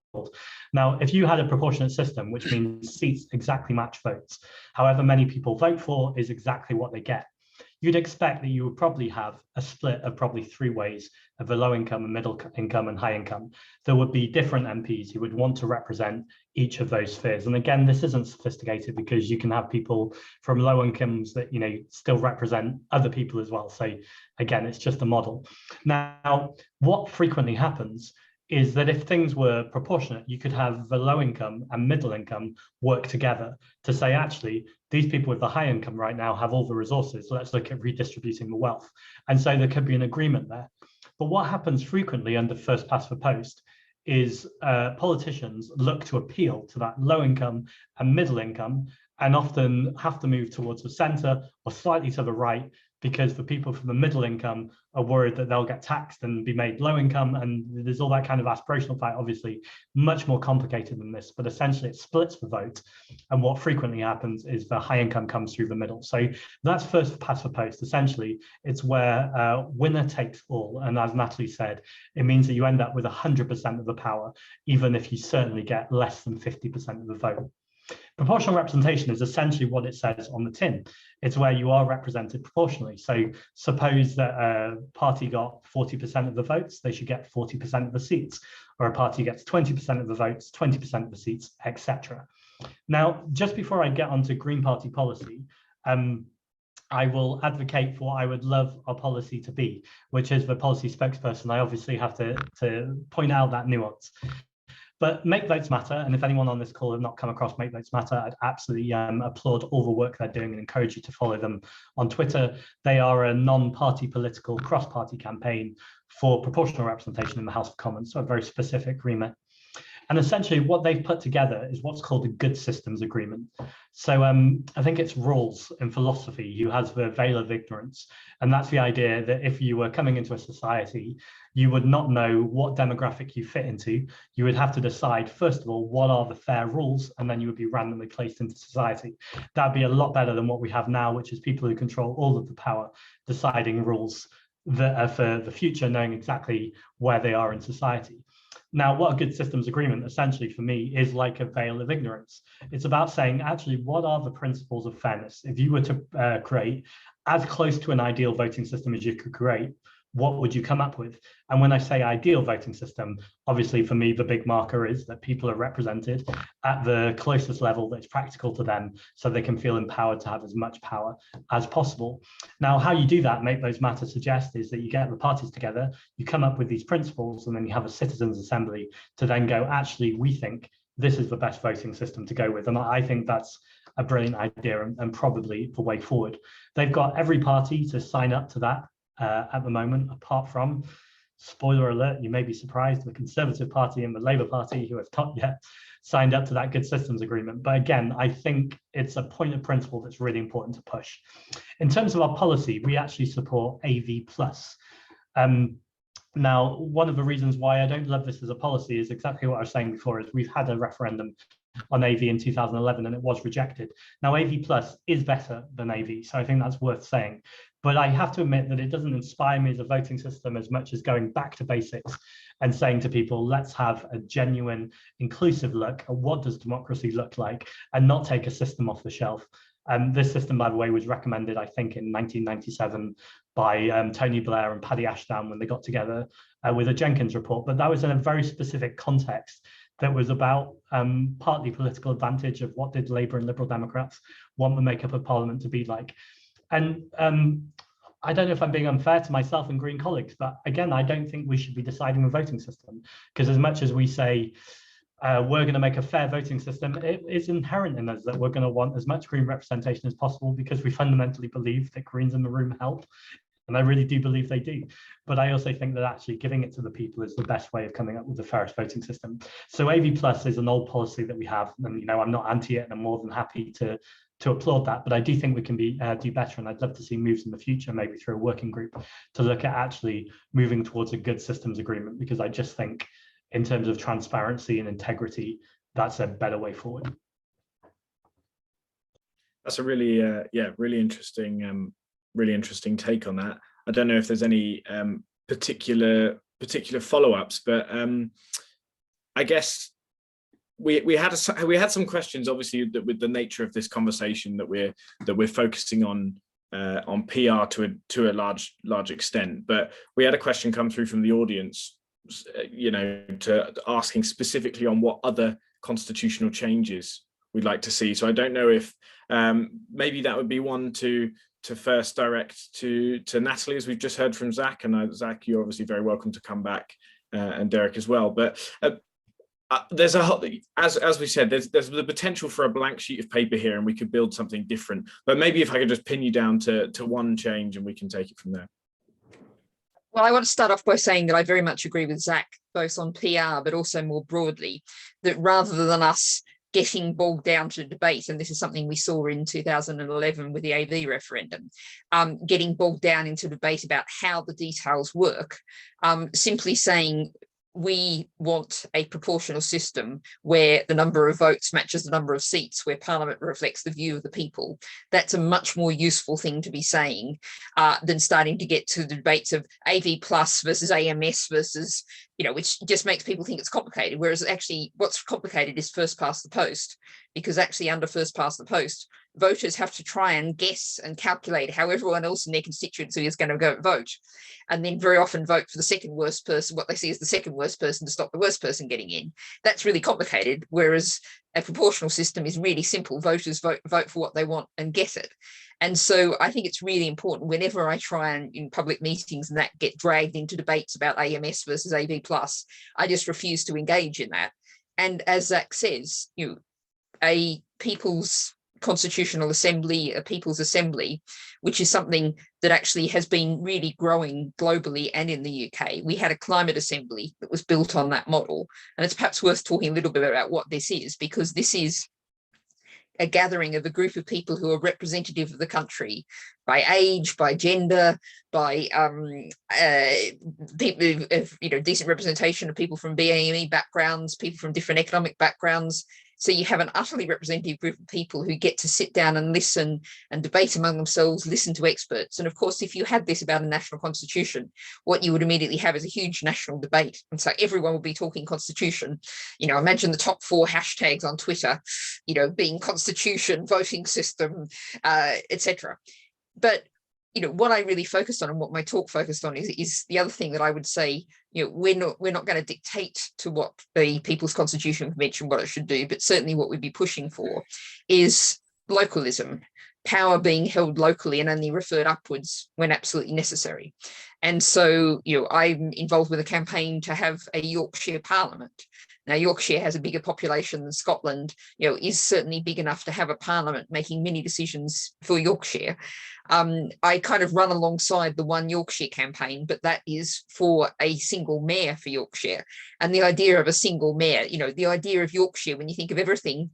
Now, if you had a proportionate system, which means seats exactly match votes, however many people vote for is exactly what they get, you'd expect that you would probably have a split of probably three ways of the low income and middle income and high income. There would be different MPs who would want to represent each of those spheres. And again, this isn't sophisticated because you can have people from low incomes that, you know, still represent other people as well. So again, it's just a model. Now, what frequently happens is that if things were proportionate, you could have the low income and middle income work together to say, actually, these people with the high income right now have all the resources. Let's look at redistributing the wealth. And so there could be an agreement there. But what happens frequently under first past the post is politicians look to appeal to that low income and middle income and often have to move towards the center or slightly to the right, because the people from the middle income are worried that they'll get taxed and be made low income. And there's all that kind of aspirational fight, obviously much more complicated than this, but essentially it splits the vote. And what frequently happens is the high income comes through the middle. So that's first past the post. Essentially, it's where winner takes all. And as Natalie said, it means that you end up with 100% of the power, even if you certainly get less than 50% of the vote. Proportional representation is essentially what it says on the tin. It's where you are represented proportionally. So suppose that a party got 40% of the votes, they should get 40% of the seats, or a party gets 20% of the votes, 20% of the seats, etc. Now, just before I get onto Green Party policy, I will advocate for what I would love our policy to be, which is the policy spokesperson. I obviously have to point out that nuance. But Make Votes Matter, and if anyone on this call have not come across Make Votes Matter, I'd absolutely applaud all the work they're doing and encourage you to follow them on Twitter. They are a non-party political cross-party campaign for proportional representation in the House of Commons, so a very specific remit. And essentially what they've put together is what's called a good systems agreement. So I think it's Rawls in philosophy who has the veil of ignorance. And that's the idea that if you were coming into a society, you would not know what demographic you fit into. You would have to decide, first of all, what are the fair rules, and then you would be randomly placed into society. That'd be a lot better than what we have now, which is people who control all of the power, deciding rules that are for the future, knowing exactly where they are in society. Now, what a good systems agreement essentially for me is like a veil of ignorance. It's about saying, actually, what are the principles of fairness? If you were to create as close to an ideal voting system as you could create, what would you come up with? And when I say ideal voting system, obviously for me, the big marker is that people are represented at the closest level that's practical to them so they can feel empowered to have as much power as possible. Now, how you do that, Make Those Matter suggest, is that you get the parties together, you come up with these principles, and then you have a citizens' assembly to then go, actually, we think this is the best voting system to go with. And I think that's a brilliant idea and probably the way forward. They've got every party to sign up to that at the moment, apart from, spoiler alert, you may be surprised, the Conservative Party and the Labour Party, who have not yet signed up to that good systems agreement. But again, I think it's a point of principle that's really important to push. In terms of our policy, we actually support AV+. Now, one of the reasons why I don't love this as a policy is exactly what I was saying before, is we've had a referendum on AV in 2011 and it was rejected. Now, AV+ is better than AV, so I think that's worth saying. But I have to admit that it doesn't inspire me as a voting system as much as going back to basics and saying to people, let's have a genuine, inclusive look at what does democracy look like and not take a system off the shelf. This system, by the way, was recommended, I think, in 1997 by Tony Blair and Paddy Ashdown when they got together with a Jenkins report. But that was in a very specific context that was about partly political advantage of what did Labour and Liberal Democrats want the makeup of Parliament to be like. And I don't know if I'm being unfair to myself and Green colleagues, but again, I don't think we should be deciding a voting system, because as much as we say we're going to make a fair voting system, it is inherent in us that we're going to want as much Green representation as possible, because we fundamentally believe that Greens in the room help And I really do believe they do. But I also think that actually giving it to the people is the best way of coming up with the fairest voting system. So AV Plus is an old policy that we have, and you know, I'm not anti it, and I'm more than happy to applaud that. But I do think we can do better, and I'd love to see moves in the future, maybe through a working group, to look at actually moving towards a good systems agreement, because I just think in terms of transparency and integrity, that's a better way forward. That's a really really interesting take on that. I don't know if there's any particular follow-ups, but I guess we had some questions, obviously, that with the nature of this conversation that we're focusing on PR to a large extent. But we had a question come through from the audience, you know, to asking specifically on what other constitutional changes we'd like to see. So I don't know if maybe that would be one to first direct to Natalie, as we've just heard from Zack, and Zack, you're obviously very welcome to come back, and Derrick as well. But there's as we said, there's the potential for a blank sheet of paper here, and we could build something different. But maybe if I could just pin you down to one change, and we can take it from there. Well, I want to start off by saying that I very much agree with Zack, both on PR, but also more broadly, that rather than us getting bogged down to debate, and this is something we saw in 2011 with the AV referendum, getting bogged down into debate about how the details work, simply saying we want a proportional system where the number of votes matches the number of seats, where Parliament reflects the view of the people. That's a much more useful thing to be saying than starting to get to the debates of AV plus versus AMS versus, you know, which just makes people think it's complicated. Whereas actually what's complicated is first past the post, because actually under first past the post, voters have to try and guess and calculate how everyone else in their constituency is going to go vote, and then very often vote for the second worst person, what they see as the second worst person, to stop the worst person getting in. That's really complicated, whereas a proportional system is really simple. Voters vote for what they want and get it. And so I think it's really important whenever I try and in public meetings and that get dragged into debates about AMS versus AV plus, I just refuse to engage in that. And as Zack says, you know, a people's constitutional assembly, a people's assembly, which is something that actually has been really growing globally and in the UK. We had a climate assembly that was built on that model. And it's perhaps worth talking a little bit about what this is, because this is a gathering of a group of people who are representative of the country by age, by gender, by people of, you know, decent representation of people from BAME backgrounds, people from different economic backgrounds. So you have an utterly representative group of people who get to sit down and listen and debate among themselves, listen to experts. And of course, if you had this about a national constitution, what you would immediately have is a huge national debate. And so everyone would be talking constitution. You know, imagine the top 4 hashtags on Twitter, you know, being constitution, voting system, etc. But you know, what I really focused on and what my talk focused on is the other thing that I would say, you know, we're not going to dictate to what the People's Constitutional Convention, what it should do, but certainly what we'd be pushing for is localism, power being held locally and only referred upwards when absolutely necessary. And so, you know, I'm involved with a campaign to have a Yorkshire Parliament. Now, Yorkshire has a bigger population than Scotland, you know, is certainly big enough to have a parliament making many decisions for Yorkshire. I kind of run alongside the One Yorkshire campaign, but that is for a single mayor for Yorkshire. And the idea of a single mayor, you know, the idea of Yorkshire, when you think of everything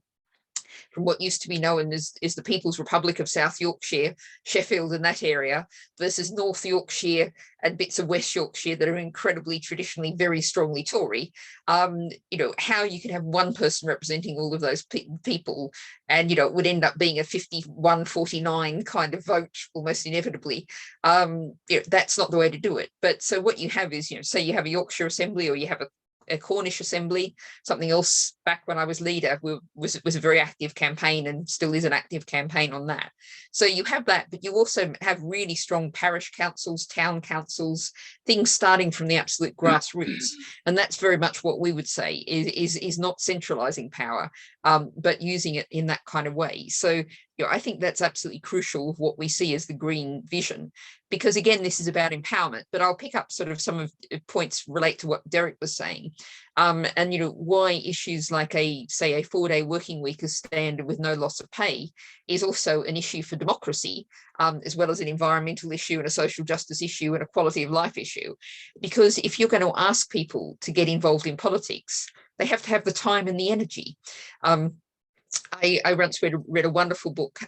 from what used to be known as the People's Republic of South Yorkshire, Sheffield and that area, versus North Yorkshire and bits of West Yorkshire that are incredibly traditionally very strongly Tory, you know, how you can have one person representing all of those people, and, you know, it would end up being a 51-49 kind of vote almost inevitably. You know, that's not the way to do it. But so what you have is, you know, say you have a Yorkshire Assembly or you have a Cornish Assembly. Something else back when I was leader was a very active campaign and still is an active campaign on that. So you have that, but you also have really strong parish councils, town councils, things starting from the absolute grassroots. And that's very much what we would say is not centralizing power, but using it in that kind of way. So I think that's absolutely crucial of what we see as the green vision, because again, this is about empowerment. But I'll pick up sort of some of the points relate to what Derrick was saying, and why issues like say a 4-day working week as standard with no loss of pay is also an issue for democracy, as well as an environmental issue and a social justice issue and a quality of life issue. Because if you're going to ask people to get involved in politics, they have to have the time and the energy. I once read a wonderful book.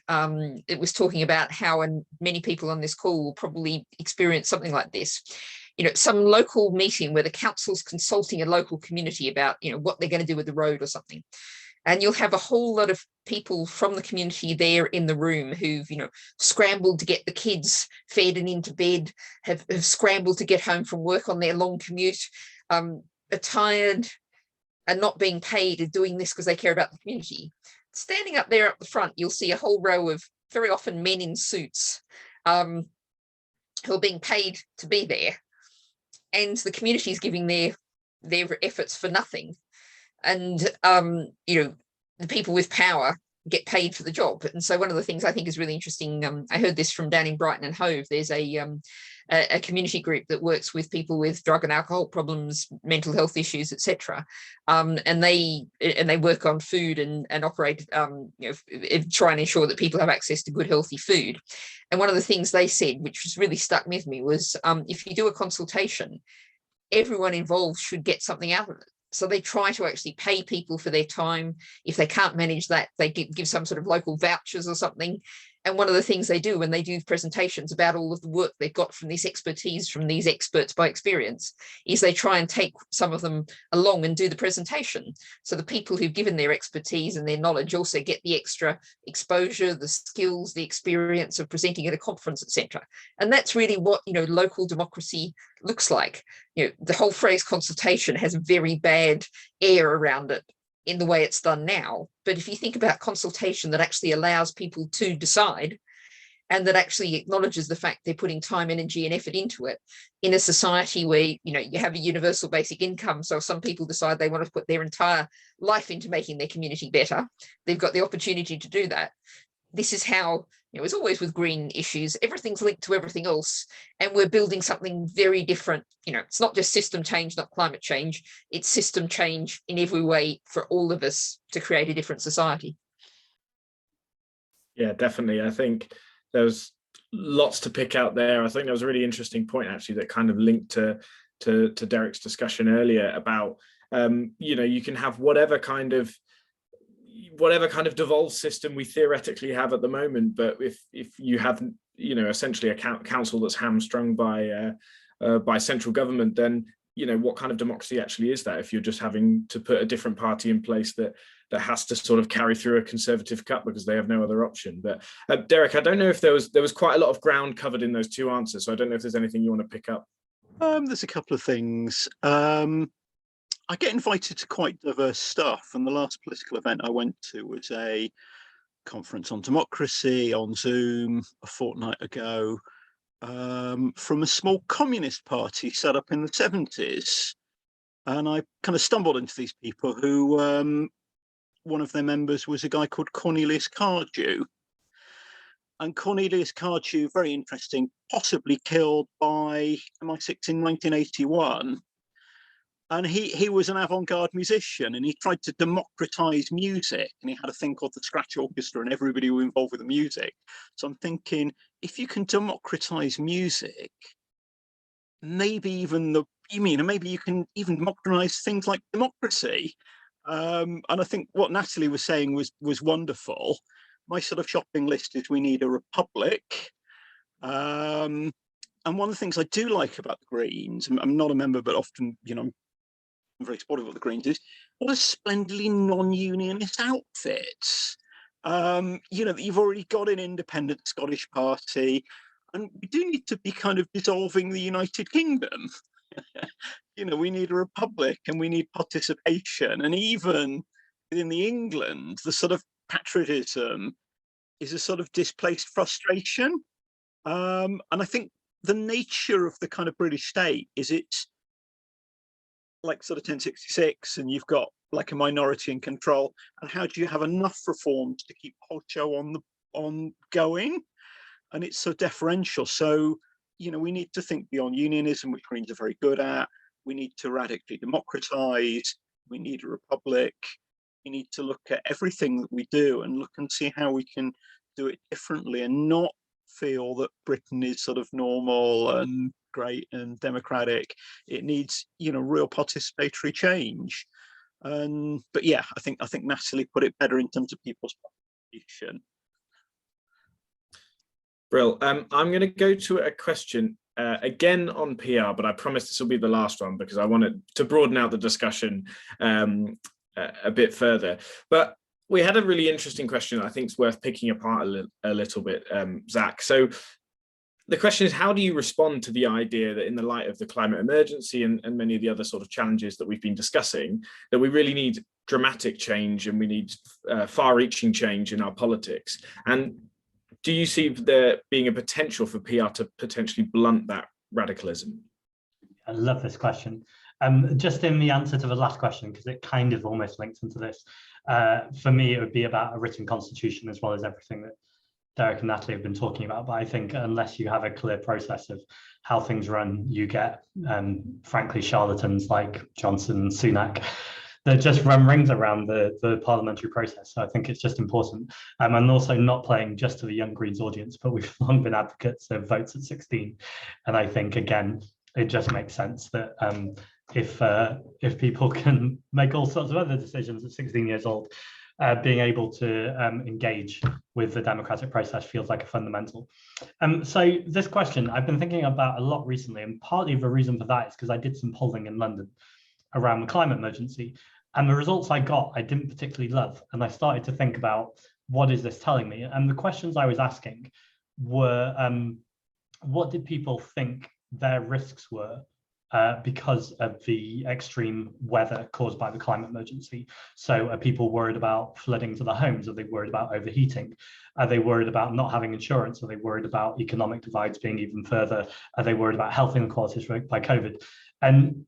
It was talking about how, and many people on this call will probably experience something like this, some local meeting where the council's consulting a local community about, what they're going to do with the road or something. And you'll have a whole lot of people from the community there in the room who've, scrambled to get the kids fed and into bed, have scrambled to get home from work on their long commute, are tired and not being paid and doing this because they care about the community. Standing up there at the front, you'll see a whole row of very often men in suits who are being paid to be there. And the community is giving their efforts for nothing. And, the people with power get paid for the job. And so one of the things I think is really interesting, I heard this from down in Brighton and Hove. There's a community group that works with people with drug and alcohol problems, mental health issues, etc. And they work on food and operate, try and ensure that people have access to good, healthy food. And one of the things they said, which was really stuck with me, was if you do a consultation, everyone involved should get something out of it. So they try to actually pay people for their time. If they can't manage that, they give some sort of local vouchers or something. And one of the things they do when they do presentations about all of the work they've got from this expertise, from these experts by experience, is they try and take some of them along and do the presentation. So the people who've given their expertise and their knowledge also get the extra exposure, the skills, the experience of presenting at a conference, etc. And that's really what, local democracy looks like. The whole phrase consultation has a very bad air around it in the way it's done now. But if you think about consultation that actually allows people to decide and that actually acknowledges the fact they're putting time, energy and effort into it in a society where, you have a universal basic income. So if some people decide they want to put their entire life into making their community better, they've got the opportunity to do that. This is how, as always with green issues, everything's linked to everything else. And we're building something very different. It's not just system change, not climate change. It's system change in every way for all of us to create a different society. Yeah, definitely. I think there's lots to pick out there. I think there was a really interesting point actually that kind of linked to Derrick's discussion earlier about, you can have whatever kind of devolved system we theoretically have at the moment, but if you have essentially a council that's hamstrung by central government, then what kind of democracy actually is that if you're just having to put a different party in place that has to sort of carry through a conservative cut because they have no other option. But Derrick, I don't know if there was quite a lot of ground covered in those two answers, so I don't know if there's anything you want to pick up. There's a couple of things. I get invited to quite diverse stuff, and the last political event I went to was a conference on democracy on Zoom a fortnight ago, from a small communist party set up in the 70s. And I kind of stumbled into these people who, one of their members was a guy called Cornelius Cardew. And Cornelius Cardew, very interesting, possibly killed by MI6 in 1981. And he was an avant-garde musician, and he tried to democratize music, and he had a thing called the Scratch Orchestra, and everybody was involved with the music. So I'm thinking, if you can democratize music, maybe maybe you can even democratize things like democracy. And I think what Natalie was saying was wonderful. My sort of shopping list is we need a republic. And one of the things I do like about the Greens, I'm not a member, but often, I'm very supportive of the Greens, is what a splendidly non-unionist outfits. You've already got an independent Scottish party, and we do need to be kind of dissolving the United Kingdom. We need a republic and we need participation. And even within the England, the sort of patriotism is a sort of displaced frustration. And I think the nature of the kind of British state is it's like sort of 1066, and you've got like a minority in control. And how do you have enough reforms to keep the whole show on ongoing, and it's so deferential. So, we need to think beyond unionism, which Greens are very good at. We need to radically democratize. We need a republic. We need to look at everything that we do and look and see how we can do it differently and not feel that Britain is sort of normal and great and democratic. It needs, real participatory change. But yeah, I think Natalie put it better in terms of people's participation. Brill. I'm going to go to a question again on PR, but I promise this will be the last one because I wanted to broaden out the discussion a bit further. But we had a really interesting question I think is worth picking apart a little bit, Zack. So the question is, how do you respond to the idea that in the light of the climate emergency and many of the other sort of challenges that we've been discussing, that we really need dramatic change and we need far-reaching change in our politics? And do you see there being a potential for PR to potentially blunt that radicalism? I love this question. Just in the answer to the last question, because it kind of almost links into this, for me, it would be about a written constitution as well as everything that Derrick and Natalie have been talking about. But I think unless you have a clear process of how things run, you get, frankly, charlatans like Johnson and Sunak that just run rings around the parliamentary process. So I think it's just important. And also not playing just to the Young Greens audience, but we've long been advocates of votes at 16. And I think, again, it just makes sense that if people can make all sorts of other decisions at 16 years old, being able to engage with the democratic process feels like a fundamental. So this question I've been thinking about a lot recently, and partly the reason for that is because I did some polling in London around the climate emergency, and the results I got I didn't particularly love, and I started to think about, what is this telling me? And the questions I was asking were, what did people think their risks were because of the extreme weather caused by the climate emergency? So are people worried about flooding to their homes? Are they worried about overheating? Are they worried about not having insurance? Are they worried about economic divides being even further? Are they worried about health inequalities by COVID? And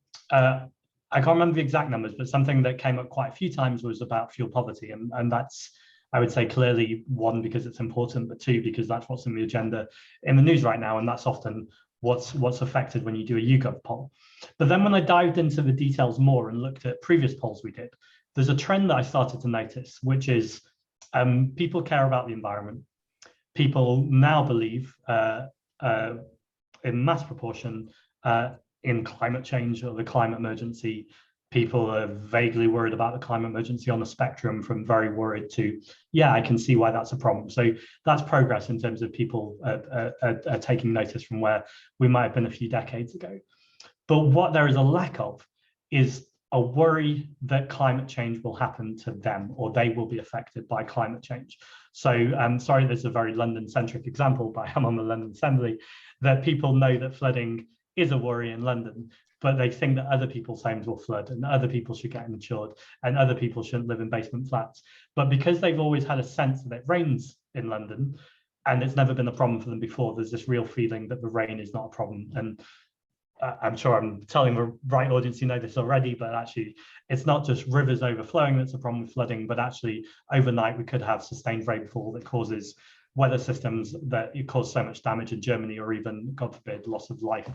I can't remember the exact numbers, but something that came up quite a few times was about fuel poverty. And that's, I would say, clearly, one, because it's important, but two, because that's what's in the agenda in the news right now. And that's often what's affected when you do a YouGov poll. But then when I dived into the details more and looked at previous polls we did, there's a trend that I started to notice, which is people care about the environment. People now believe in mass proportion in climate change or the climate emergency. People are vaguely worried about the climate emergency on the spectrum from very worried to, yeah, I can see why that's a problem. So that's progress in terms of people taking notice from where we might have been a few decades ago. But what there is a lack of is a worry that climate change will happen to them, or they will be affected by climate change. So I'm sorry, this is a very London-centric example, but I'm on the London Assembly, that people know that flooding is a worry in London, but they think that other people's homes will flood and other people should get insured and other people shouldn't live in basement flats. But because they've always had a sense that it rains in London and it's never been a problem for them before, there's this real feeling that the rain is not a problem. And I'm sure I'm telling the right audience, you know this already, but actually it's not just rivers overflowing that's a problem with flooding, but actually overnight we could have sustained rainfall that causes weather systems that cause so much damage in Germany, or even, God forbid, loss of life,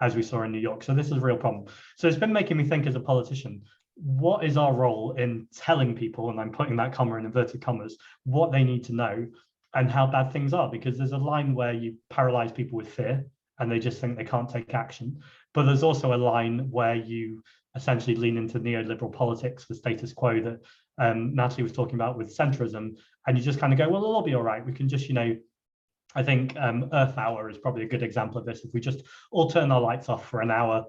as we saw in New York. So this is a real problem. So it's been making me think as a politician, what is our role in telling people, and I'm putting that comma in inverted commas, what they need to know and how bad things are? Because there's a line where you paralyze people with fear and they just think they can't take action. But there's also a line where you essentially lean into neoliberal politics, the status quo that Natalie was talking about with centrism, and you just kind of go, well, it'll all be all right. We can just, I think Earth Hour is probably a good example of this. If we just all turn our lights off for an hour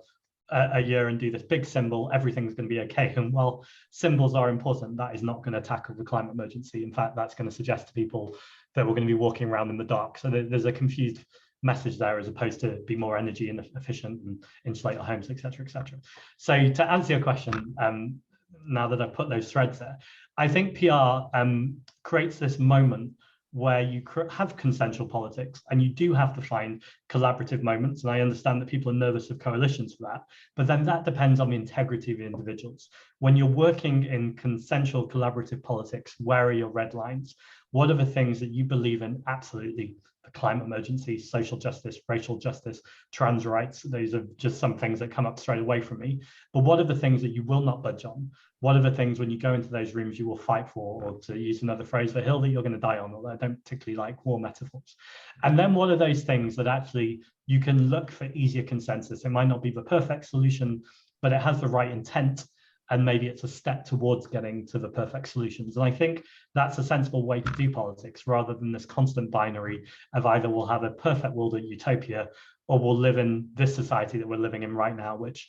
a year and do this big symbol, everything's going to be okay. And while symbols are important, that is not going to tackle the climate emergency. In fact, that's going to suggest to people that we're going to be walking around in the dark. So there's a confused message there, as opposed to be more energy efficient and insulate our homes, etc., etc. So to answer your question, now that I've put those threads there, I think PR creates this moment where you have consensual politics, and you do have to find collaborative moments. And I understand that people are nervous of coalitions for that, but then that depends on the integrity of the individuals. When you're working in consensual collaborative politics, where are your red lines? What are the things that you believe in? Absolutely. The climate emergency, social justice, racial justice, trans rights, those are just some things that come up straight away from me. But what are the things that you will not budge on? What are the things when you go into those rooms you will fight for, or to use another phrase, the hill that you're going to die on, although I don't particularly like war metaphors. And then what are those things that actually you can look for easier consensus? It might not be the perfect solution, but it has the right intent, and maybe it's a step towards getting to the perfect solutions. And I think that's a sensible way to do politics, rather than this constant binary of either we'll have a perfect world or utopia, or we'll live in this society that we're living in right now, which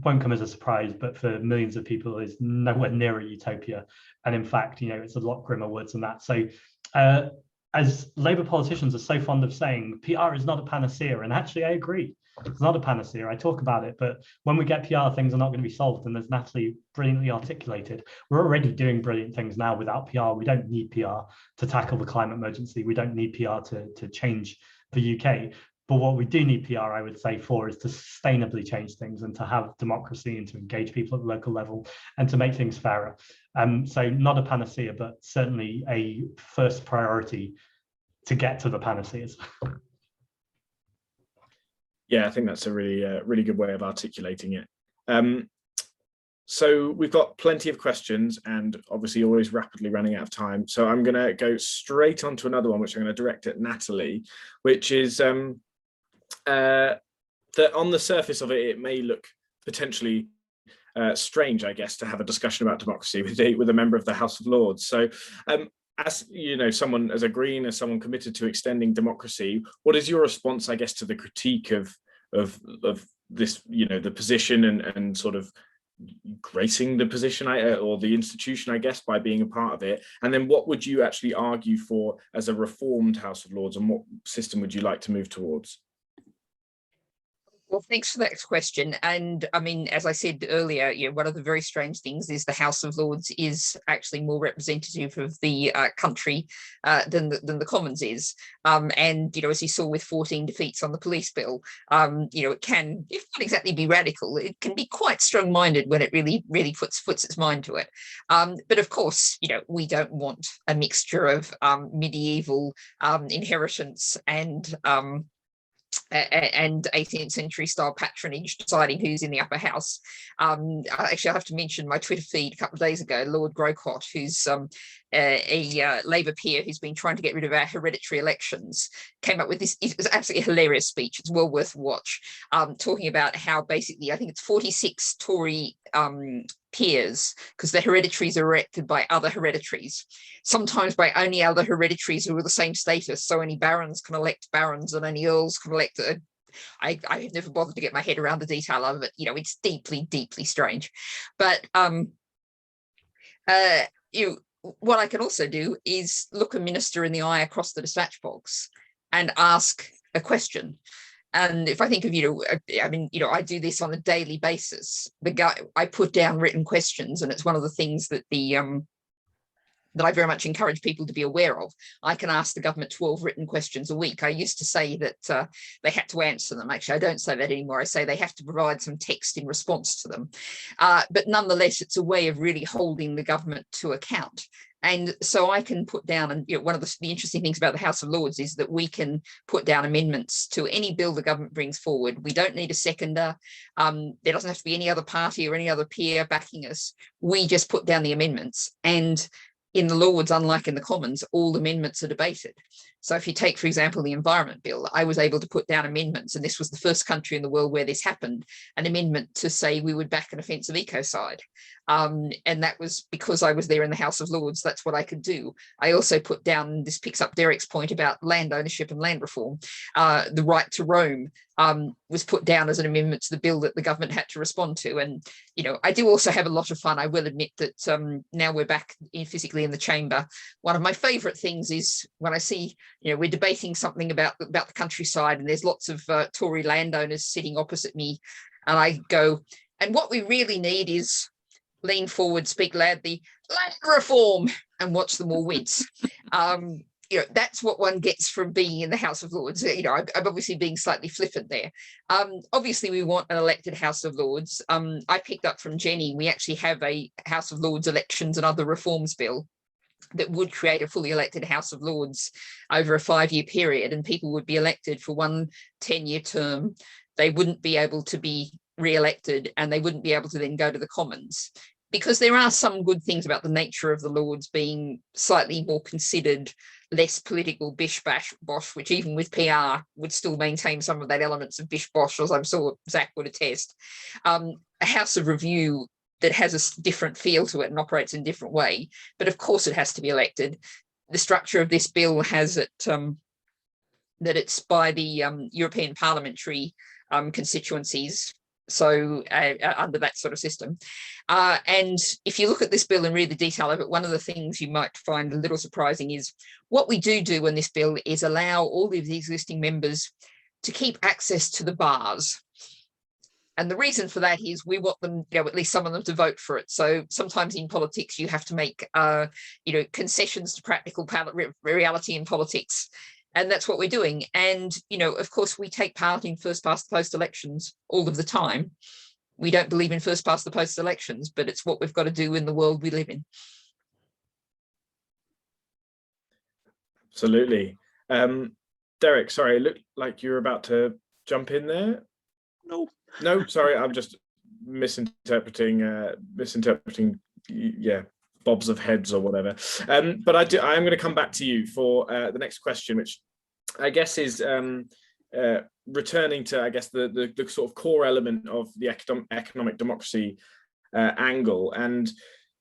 won't come as a surprise, but for millions of people is nowhere near a utopia. And in fact, it's a lot grimmer words than that. So as Labour politicians are so fond of saying, PR is not a panacea, and actually I agree. It's not a panacea. I talk about it, but when we get PR, things are not going to be solved. And as Natalie brilliantly articulated, we're already doing brilliant things now without PR. We don't need PR to tackle the climate emergency. We don't need PR to change the UK. But what we do need PR, I would say, for is to sustainably change things, and to have democracy, and to engage people at the local level, and to make things fairer. So not a panacea, but certainly a first priority to get to the panaceas. Yeah, I think that's a really good way of articulating it. So we've got plenty of questions, and obviously always rapidly running out of time. So I'm going to go straight on to another one, which I'm going to direct at Natalie, which is that on the surface of it, it may look potentially strange, I guess, to have a discussion about democracy with a member of the House of Lords. So as someone as a Green, as someone committed to extending democracy, what is your response, I guess, to the critique of this, the position and sort of gracing the position or the institution, I guess, by being a part of it? And then what would you actually argue for as a reformed House of Lords, and what system would you like to move towards? Well, thanks for that question. And I mean, as I said earlier, one of the very strange things is the House of Lords is actually more representative of the country than the Commons is. And, as you saw with 14 defeats on the police bill, it can, if not exactly be radical, it can be quite strong-minded when it really puts its mind to it. But of course, we don't want a mixture of medieval inheritance and 18th century style patronage deciding who's in the upper house. Actually, I have to mention my Twitter feed a couple of days ago, Lord Grocott, who's a Labour peer who's been trying to get rid of our hereditary elections, came up with this. It was absolutely a hilarious speech. It's well worth a watch, talking about how basically, I think it's 46 Tory peers, because the hereditaries are elected by other hereditaries, sometimes by only other hereditaries who are the same status. So only barons can elect barons, and only earls can elect I have never bothered to get my head around the detail of it. It's deeply, deeply strange. But what I can also do is look a minister in the eye across the dispatch box and ask a question. And if I think of, I do this on a daily basis. I put down written questions, and it's one of the things that that I very much encourage people to be aware of. I can ask the government 12 written questions a week. I used to say that they had to answer them. Actually, I don't say that anymore. I say they have to provide some text in response to them. But nonetheless, it's a way of really holding the government to account. And so I can put down, and one of the interesting things about the House of Lords is that we can put down amendments to any bill the government brings forward. We don't need a seconder. There doesn't have to be any other party or any other peer backing us. We just put down the amendments. And in the Lords, unlike in the Commons, all amendments are debated. So if you take, for example, the Environment Bill, I was able to put down amendments, and this was the first country in the world where this happened, an amendment to say we would back an offensive ecocide. And that was because I was there in the House of Lords. That's what I could do. I also put down, this picks up Derrick's point about land ownership and land reform, the right to roam was put down as an amendment to the bill that the government had to respond to. And, I do also have a lot of fun. I will admit that now we're back physically in the chamber. One of my favourite things is when I see, we're debating something about the countryside, and there's lots of Tory landowners sitting opposite me. And I go, and what we really need is lean forward, speak loudly, land reform, and watch them all wince. that's what one gets from being in the House of Lords. I'm obviously being slightly flippant there. Obviously, we want an elected House of Lords. I picked up from Jenny, we actually have a House of Lords elections and other reforms bill that would create a fully elected House of Lords over a 5-year period, and people would be elected for one 10-year term. They wouldn't be able to be re-elected, and they wouldn't be able to then go to the Commons. Because there are some good things about the nature of the Lords being slightly more considered, less political bish-bosh, which even with PR would still maintain some of that elements of bish-bosh, as I'm sure Zack would attest. A House of Review that has a different feel to it and operates in a different way. But of course it has to be elected. The structure of this bill has it that it's by the European parliamentary constituencies, so under that sort of system. And if you look at this bill and read the detail of it, one of the things you might find a little surprising is what we do in this bill is allow all of the existing members to keep access to the bars. And the reason for that is we want them, at least some of them, to vote for it. So sometimes in politics, you have to make, concessions to practical reality in politics. And that's what we're doing. And, of course, we take part in first past the post elections all of the time. We don't believe in first past the post elections, but it's what we've got to do in the world we live in. Absolutely. Derrick, sorry, it looked like you were about to jump in there. No, sorry, I'm just misinterpreting, bobs of heads or whatever. But I am going to come back to you for the next question, which I guess is returning to, I guess, the sort of core element of the economic democracy angle, and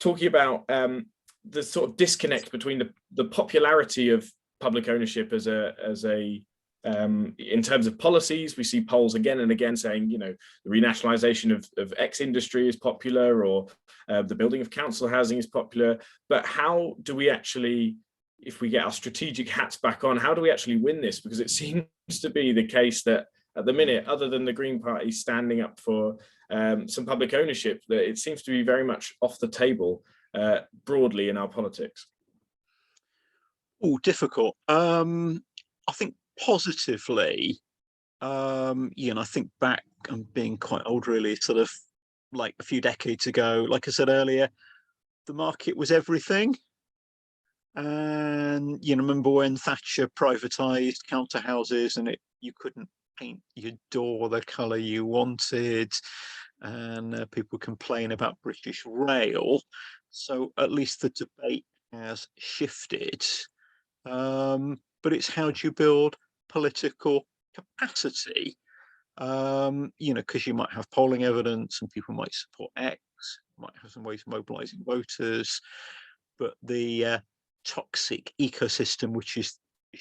talking about the sort of disconnect between the popularity of public ownership as a in terms of policies. We see polls again and again saying, the renationalization of X industry is popular, or the building of council housing is popular. But how do we actually, if we get our strategic hats back on, how do we actually win this? Because it seems to be the case that at the minute, other than the Green Party standing up for some public ownership, that it seems to be very much off the table broadly in our politics. Oh, difficult. I think positively, I think back, I'm being quite old really, sort of like a few decades ago, like I said earlier, the market was everything. And remember when Thatcher privatized council houses and you couldn't paint your door the color you wanted, and people complain about British Rail. So at least the debate has shifted. But it's how do you build political capacity? Because you might have polling evidence and people might support X, might have some ways of mobilizing voters, but the toxic ecosystem, which is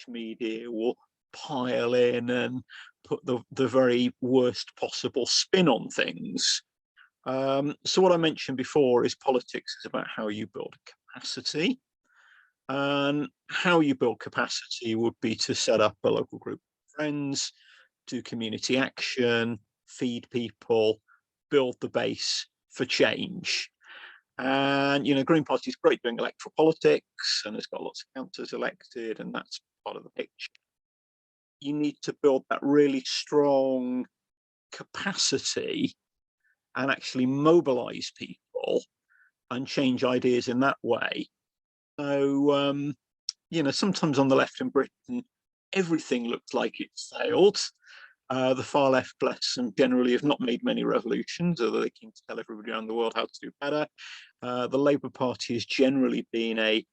media, will pile in and put the very worst possible spin on things. So what I mentioned before is politics is about how you build capacity. And how you build capacity would be to set up a local group of friends, do community action, feed people, build the base for change. And, Green Party is great doing electoral politics, and it's got lots of councillors elected, and that's part of the picture. You need to build that really strong capacity and actually mobilize people and change ideas in that way. So, sometimes on the left in Britain, everything looks like it's failed. The far left, bless them, generally have not made many revolutions, although they can tell everybody around the world how to do better. The Labour Party has generally been a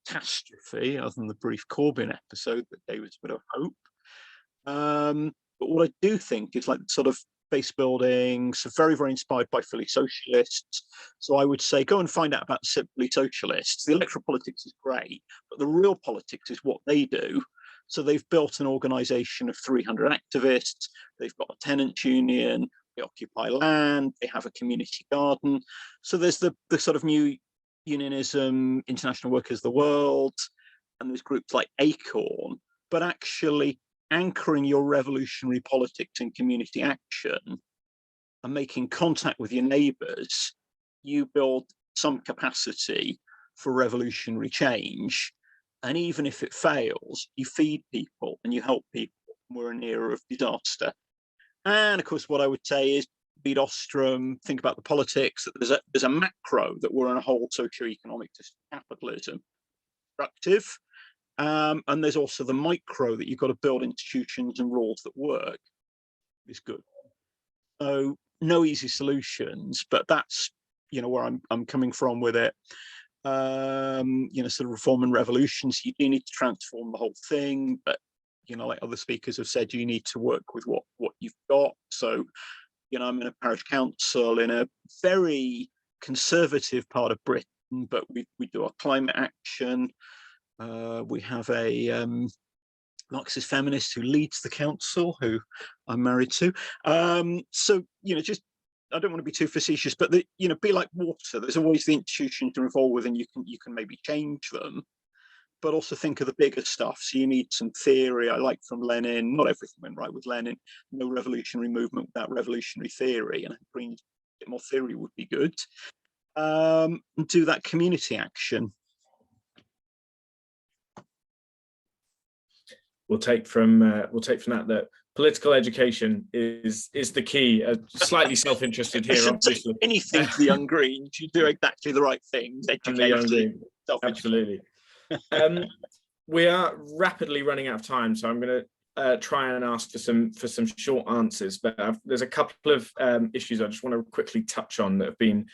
catastrophe, other than the brief Corbyn episode that gave us a bit of hope. But what I do think is like sort of base building, so very, very inspired by Philly socialists. So I would say go and find out about the Philly socialists. The electoral politics is great, but the real politics is what they do. So they've built an organization of 300 activists. They've got a tenants union. They occupy land. They have a community garden. So there's the sort of new unionism, International Workers of the World, and there's groups like Acorn, but actually anchoring your revolutionary politics in community action and making contact with your neighbours, you build some capacity for revolutionary change. And even if it fails, you feed people and you help people. We're in an era of disaster. And of course, what I would say is, beat Ostrom, think about the politics, that there's a macro, that we're in a whole socio-economic system, capitalism, productive. And there's also the micro, that you've got to build institutions and rules that work. Is good. So no easy solutions, but that's, you know, where I'm coming from with it. You know, sort of reform and revolutions, you do need to transform the whole thing, but, you know, like other speakers have said, you need to work with what you've got. So, you know, I'm in a parish council in a very conservative part of Britain, but we do our climate action. We have a Marxist feminist who leads the council, who I'm married to. So, you know, just, I don't want to be too facetious, but you know, be like water. There's always the institutions to involve with, and you can maybe change them, but also think of the bigger stuff. So you need some theory. I like from Lenin, not everything went right with Lenin. No revolutionary movement without revolutionary theory, and bringing a bit more theory would be good. And do that community action. We'll take from that political education is the key. Slightly self-interested here, obviously. Anything to the young Greens, you do exactly the right things. Education, absolutely. We are rapidly running out of time, so I'm going to try and ask for some short answers. But there's a couple of issues I just want to quickly touch on that have been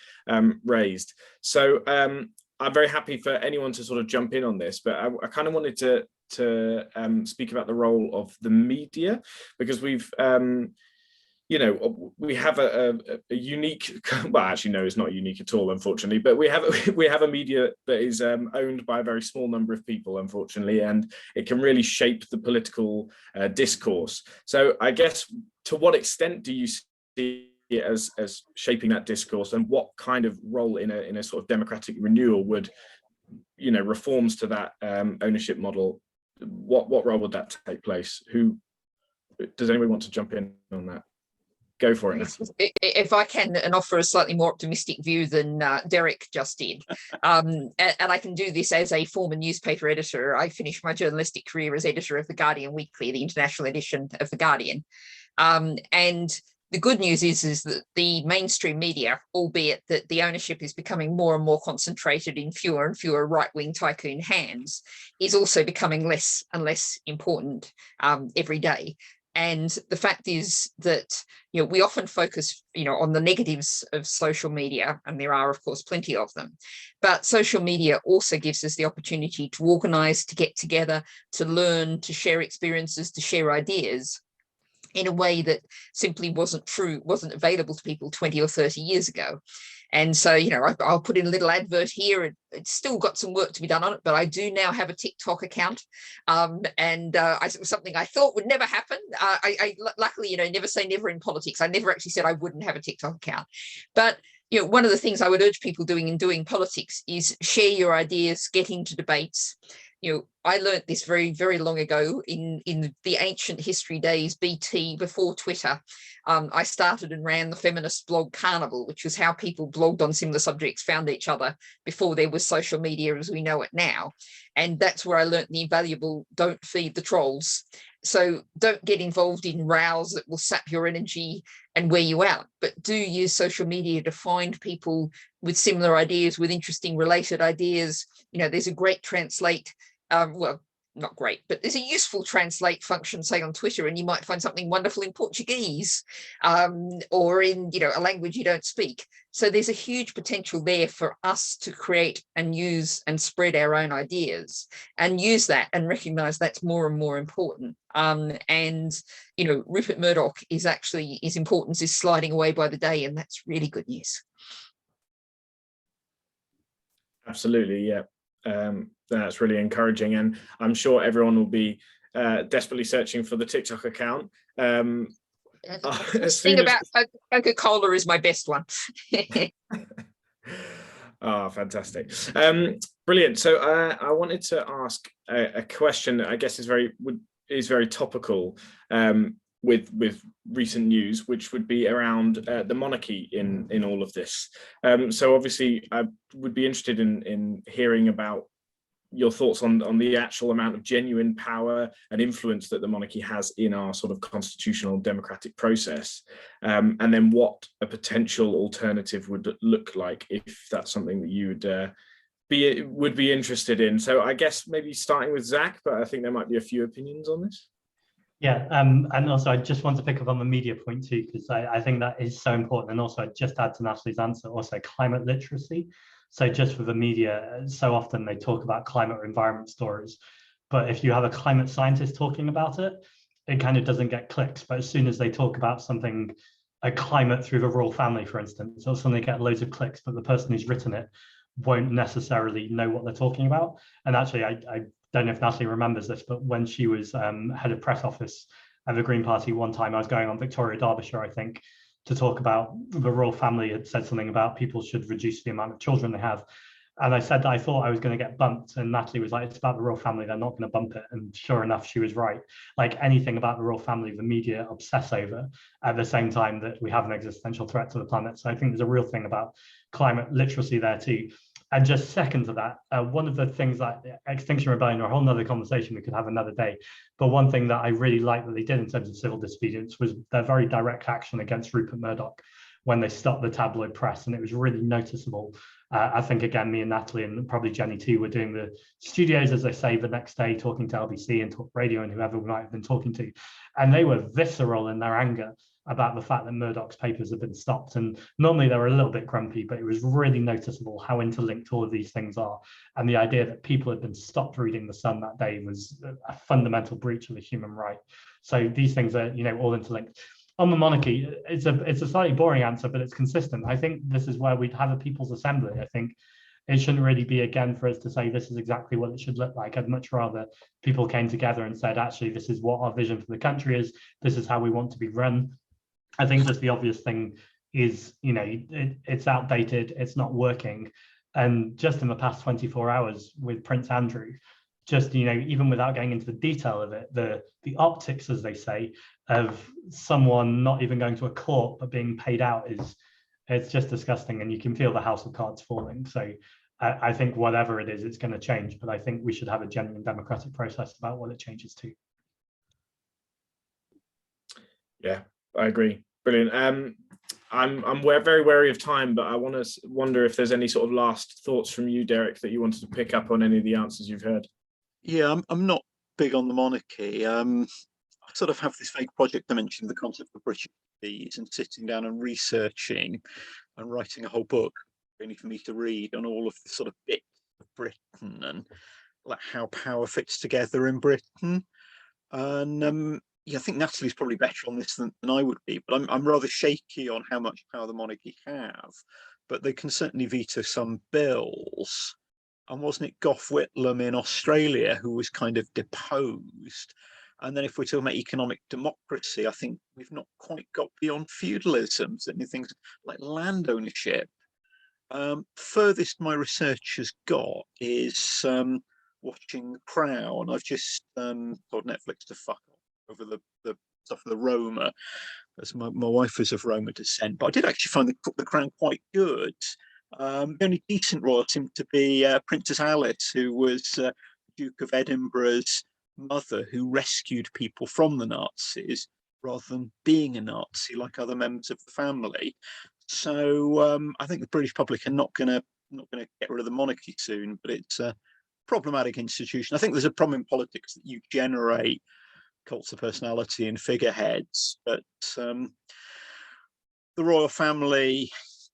raised. So I'm very happy for anyone to sort of jump in on this, but I kind of wanted to speak about the role of the media, because we've you know, we have a unique, well, actually no, it's not unique at all, unfortunately, but we have a media that is owned by a very small number of people, unfortunately, and it can really shape the political discourse. So I guess, to what extent do you see it as shaping that discourse, and what kind of role in a sort of democratic renewal would, you know, reforms to that ownership model, what role would that take place? Who does anyone want to jump in on that? Go for it. If I can, and offer a slightly more optimistic view than Derrick just did, and I can do this as a former newspaper editor. I finished my journalistic career as editor of The Guardian Weekly, the international edition of The Guardian. And the good news is that the mainstream media, albeit that the ownership is becoming more and more concentrated in fewer and fewer right-wing tycoon hands, is also becoming less and less important every day. And the fact is that, you know, we often focus, you know, on the negatives of social media, and there are, of course, plenty of them. But social media also gives us the opportunity to organise, to get together, to learn, to share experiences, to share ideas in a way that simply wasn't available to people 20 or 30 years ago. And so, you know, I'll put in a little advert here. It's still got some work to be done on it, but I do now have a TikTok account. It was something I thought would never happen. I luckily, you know, never say never in politics. I never actually said I wouldn't have a TikTok account. But, you know, one of the things I would urge people doing politics is share your ideas, get into debates. You know, I learned this very, very long ago in the ancient history days, BT, before Twitter. I started and ran the feminist blog Carnival, which was how people blogged on similar subjects, found each other before there was social media as we know it now. And that's where I learned the invaluable don't feed the trolls. So don't get involved in rows that will sap your energy and wear you out, but do use social media to find people with similar ideas, with interesting related ideas. You know, there's a great translate, well, not great, but there's a useful translate function, say on Twitter, and you might find something wonderful in Portuguese or in, you know, a language you don't speak. So there's a huge potential there for us to create and use and spread our own ideas, and use that and recognize that's more and more important. And, you know, Rupert Murdoch is actually, his importance is sliding away by the day, and that's really good news. Absolutely, yeah. That's really encouraging, and I'm sure everyone will be desperately searching for the TikTok account. The thing about Coca-Cola is my best one. Oh, fantastic. Brilliant. So I wanted to ask a question that I guess is very topical with recent news, which would be around the monarchy in all of this. So obviously I would be interested in hearing about your thoughts on the actual amount of genuine power and influence that the monarchy has in our sort of constitutional democratic process, and then what a potential alternative would look like if that's something that you would be interested in. So I guess maybe starting with Zack, but I think there might be a few opinions on this. Yeah, and also I just want to pick up on the media point too, because I think that is so important. And also I'd just add to Natalie's answer, also climate literacy. So just for the media, so often they talk about climate or environment stories, but if you have a climate scientist talking about it, it kind of doesn't get clicks. But as soon as they talk about something, a climate through the royal family, for instance, or something, they get loads of clicks, but the person who's written it won't necessarily know what they're talking about. And actually, I don't know if Natalie remembers this, but when she was head of press office at the Green Party one time, I was going on Victoria, Derbyshire, I think, to talk about the royal family had said something about people should reduce the amount of children they have. And I said that I thought I was going to get bumped. And Natalie was like, it's about the royal family, they're not going to bump it. And sure enough, she was right. Like anything about the royal family, the media obsess over at the same time that we have an existential threat to the planet. So I think there's a real thing about climate literacy there too. And just second to that, one of the things that Extinction Rebellion, or a whole nother conversation we could have another day, but one thing that I really like that they did in terms of civil disobedience was their very direct action against Rupert Murdoch when they stopped the tabloid press. And it was really noticeable. I think, again, me and Natalie and probably Jenny too were doing the studios, as they say, the next day, talking to LBC and Talk Radio and whoever we might have been talking to. And they were visceral in their anger about the fact that Murdoch's papers have been stopped. And normally they were a little bit grumpy, but it was really noticeable how interlinked all of these things are. And the idea that people had been stopped reading The Sun that day was a fundamental breach of a human right. So these things are, all interlinked. On the monarchy, it's a slightly boring answer, but it's consistent. I think this is where we'd have a people's assembly. I think it shouldn't really be, again, for us to say this is exactly what it should look like. I'd much rather people came together and said, actually, this is what our vision for the country is. This is how we want to be run. I think just the obvious thing is, it's outdated, it's not working. And just in the past 24 hours with Prince Andrew, just, even without going into the detail of it, the optics, as they say, of someone not even going to a court but being paid out it's just disgusting. And you can feel the house of cards falling. So I think whatever it is, it's going to change. But I think we should have a genuine democratic process about what it changes to. Yeah, I agree. Brilliant. I'm very wary of time, but I wonder if there's any sort of last thoughts from you, Derrick, that you wanted to pick up on any of the answers you've heard. Yeah, I'm not big on the monarchy. I sort of have this vague project I mentioned, the concept of British peace, and sitting down and researching and writing a whole book, really, for me to read on all of the sort of bits of Britain and like how power fits together in Britain. And I think Natalie's probably better on this than I would be, but I'm rather shaky on how much power the monarchy have. But they can certainly veto some bills. And wasn't it Gough Whitlam in Australia who was kind of deposed? And then if we're talking about economic democracy, I think we've not quite got beyond feudalism, certainly things like land ownership. Furthest my research has got is watching The Crown. I've just told Netflix to fuck off over the stuff of the Roma, as my wife is of Roma descent. But I did actually find the Crown quite good. The only decent royal seemed to be Princess Alice, who was Duke of Edinburgh's mother, who rescued people from the Nazis rather than being a Nazi like other members of the family. So I think the British public are not going to get rid of the monarchy soon, but it's a problematic institution. I think there's a problem in politics that you generate cults of personality and figureheads, but the royal family,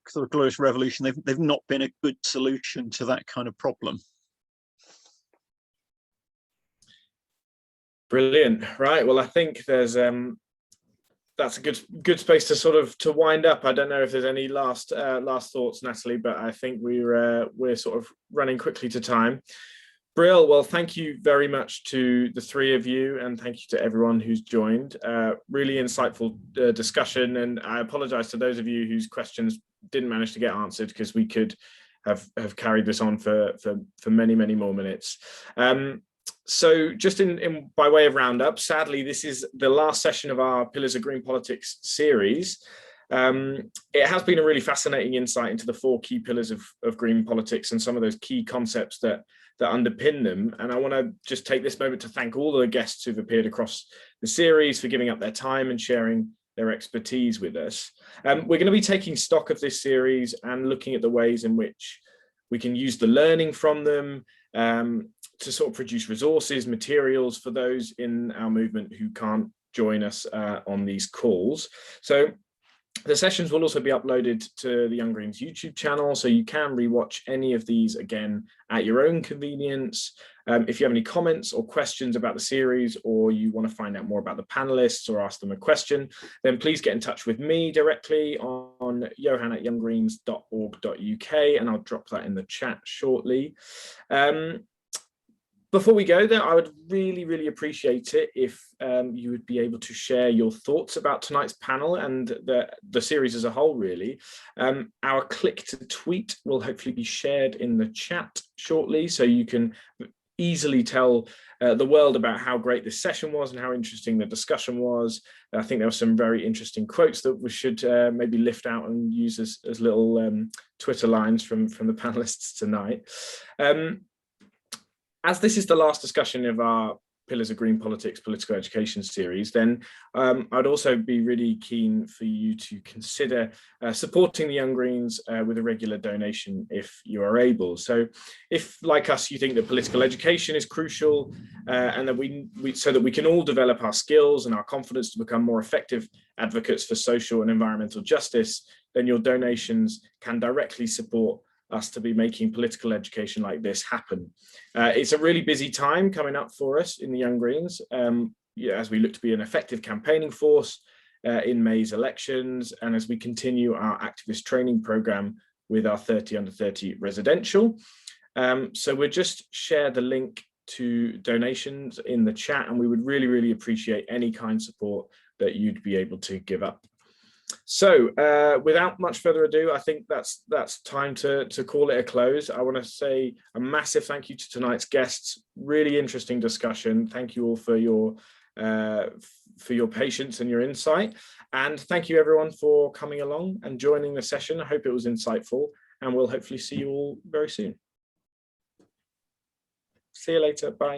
sort of glorious revolution, they've not been a good solution to that kind of problem. Brilliant. Right. Well, I think there's that's a good space to wind up. I don't know if there's any last thoughts, Natalie, but I think we're sort of running quickly to time. Brill. Well, thank you very much to the three of you, and thank you to everyone who's joined. Really insightful discussion, and I apologize to those of you whose questions didn't manage to get answered, because we could have carried this on for many more minutes. So just in by way of roundup, sadly, this is the last session of our Pillars of Green Politics series. It has been a really fascinating insight into the 4 key pillars of green politics and some of those key concepts that that underpin them. And I want to just take this moment to thank all the guests who've appeared across the series for giving up their time and sharing their expertise with us. We're going to be taking stock of this series and looking at the ways in which we can use the learning from them to sort of produce resources, materials for those in our movement who can't join us on these calls. So the sessions will also be uploaded to the Young Greens YouTube channel, so you can rewatch any of these again at your own convenience. If you have any comments or questions about the series, or you want to find out more about the panelists or ask them a question, then please get in touch with me directly on johan@younggreens.org.uk, and I'll drop that in the chat shortly. Before we go there, I would really appreciate it if you would be able to share your thoughts about tonight's panel and the series as a whole, really. Our click to tweet will hopefully be shared in the chat shortly, so you can easily tell the world about how great this session was and how interesting the discussion was. I think there were some very interesting quotes that we should maybe lift out and use as little Twitter lines from the panelists tonight. As this is the last discussion of our Pillars of Green Politics Political Education series, then I'd also be really keen for you to consider supporting the Young Greens with a regular donation if you are able. So if, like us, you think that political education is crucial and that so that we can all develop our skills and our confidence to become more effective advocates for social and environmental justice, then your donations can directly support us to be making political education like this happen. It's a really busy time coming up for us in the Young Greens as we look to be an effective campaigning force in May's elections, and as we continue our activist training program with our 30 under 30 residential. So we'll just share the link to donations in the chat, and we would really appreciate any kind support that you'd be able to give up. So without much further ado, I think that's time to call it a close. I want to say a massive thank you to tonight's guests. Really interesting discussion. Thank you all for your patience and your insight. And thank you everyone for coming along and joining the session. I hope it was insightful, and we'll hopefully see you all very soon. See you later. Bye.